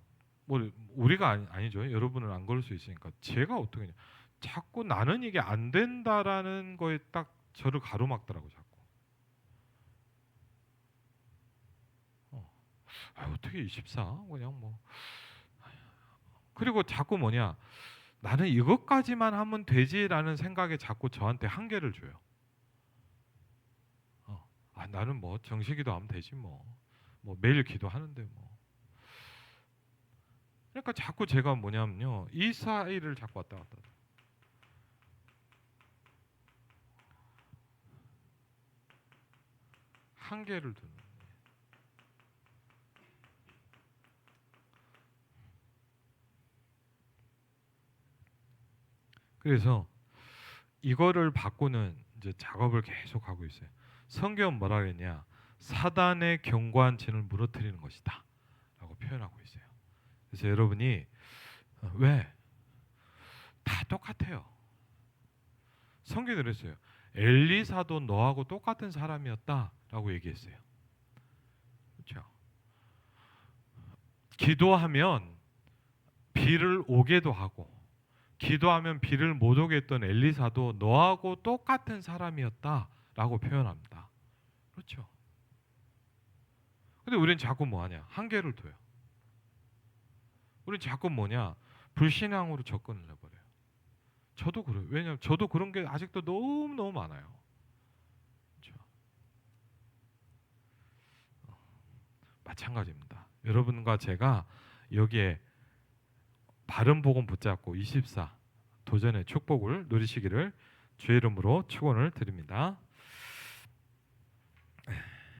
뭐 우리가 아니죠. 여러분은 안 그럴 수 있으니까 제가 어떻게 하냐. 자꾸 나는 이게 안 된다라는 거에 딱 저를 가로막더라고 자꾸. 어떻게 24? 그냥 뭐. 그리고 자꾸 뭐냐. 나는 이것까지만 하면 되지라는 생각에 자꾸 저한테 한계를 줘요. 나는 뭐 정식기도 하면 되지 뭐. 뭐 매일 기도하는데 뭐. 그러니까 자꾸 제가 뭐냐면요. 이 사이를 자꾸 왔다 갔다. 한계를 두는. 그래서 이거를 바꾸는 이제 작업을 계속 하고 있어요. 성경은 뭐라 그랬냐? 사단의 견고한 진을 무너뜨리는 것이다라고 표현하고 있어요. 그래서 여러분이 왜? 다 똑같아요. 성경에 그랬어요. 엘리사도 너하고 똑같은 사람이었다라고 얘기했어요. 그렇죠? 기도하면 비를 오게도 하고 기도하면 비를 못 오게 했던 엘리사도 너하고 똑같은 사람이었다라고 표현합니다. 그렇죠? 근데 우리는 자꾸 뭐하냐? 한계를 둬요. 우리는 자꾸 뭐냐? 불신앙으로 접근을 해버려요. 저도 그래요. 왜냐하면 저도 그런 게 아직도 너무너무 많아요. 그렇죠? 마찬가지입니다. 여러분과 제가 여기에 바른 복음 붙잡고 24 도전의 축복을 누리시기를 주의 이름으로 축원을 드립니다.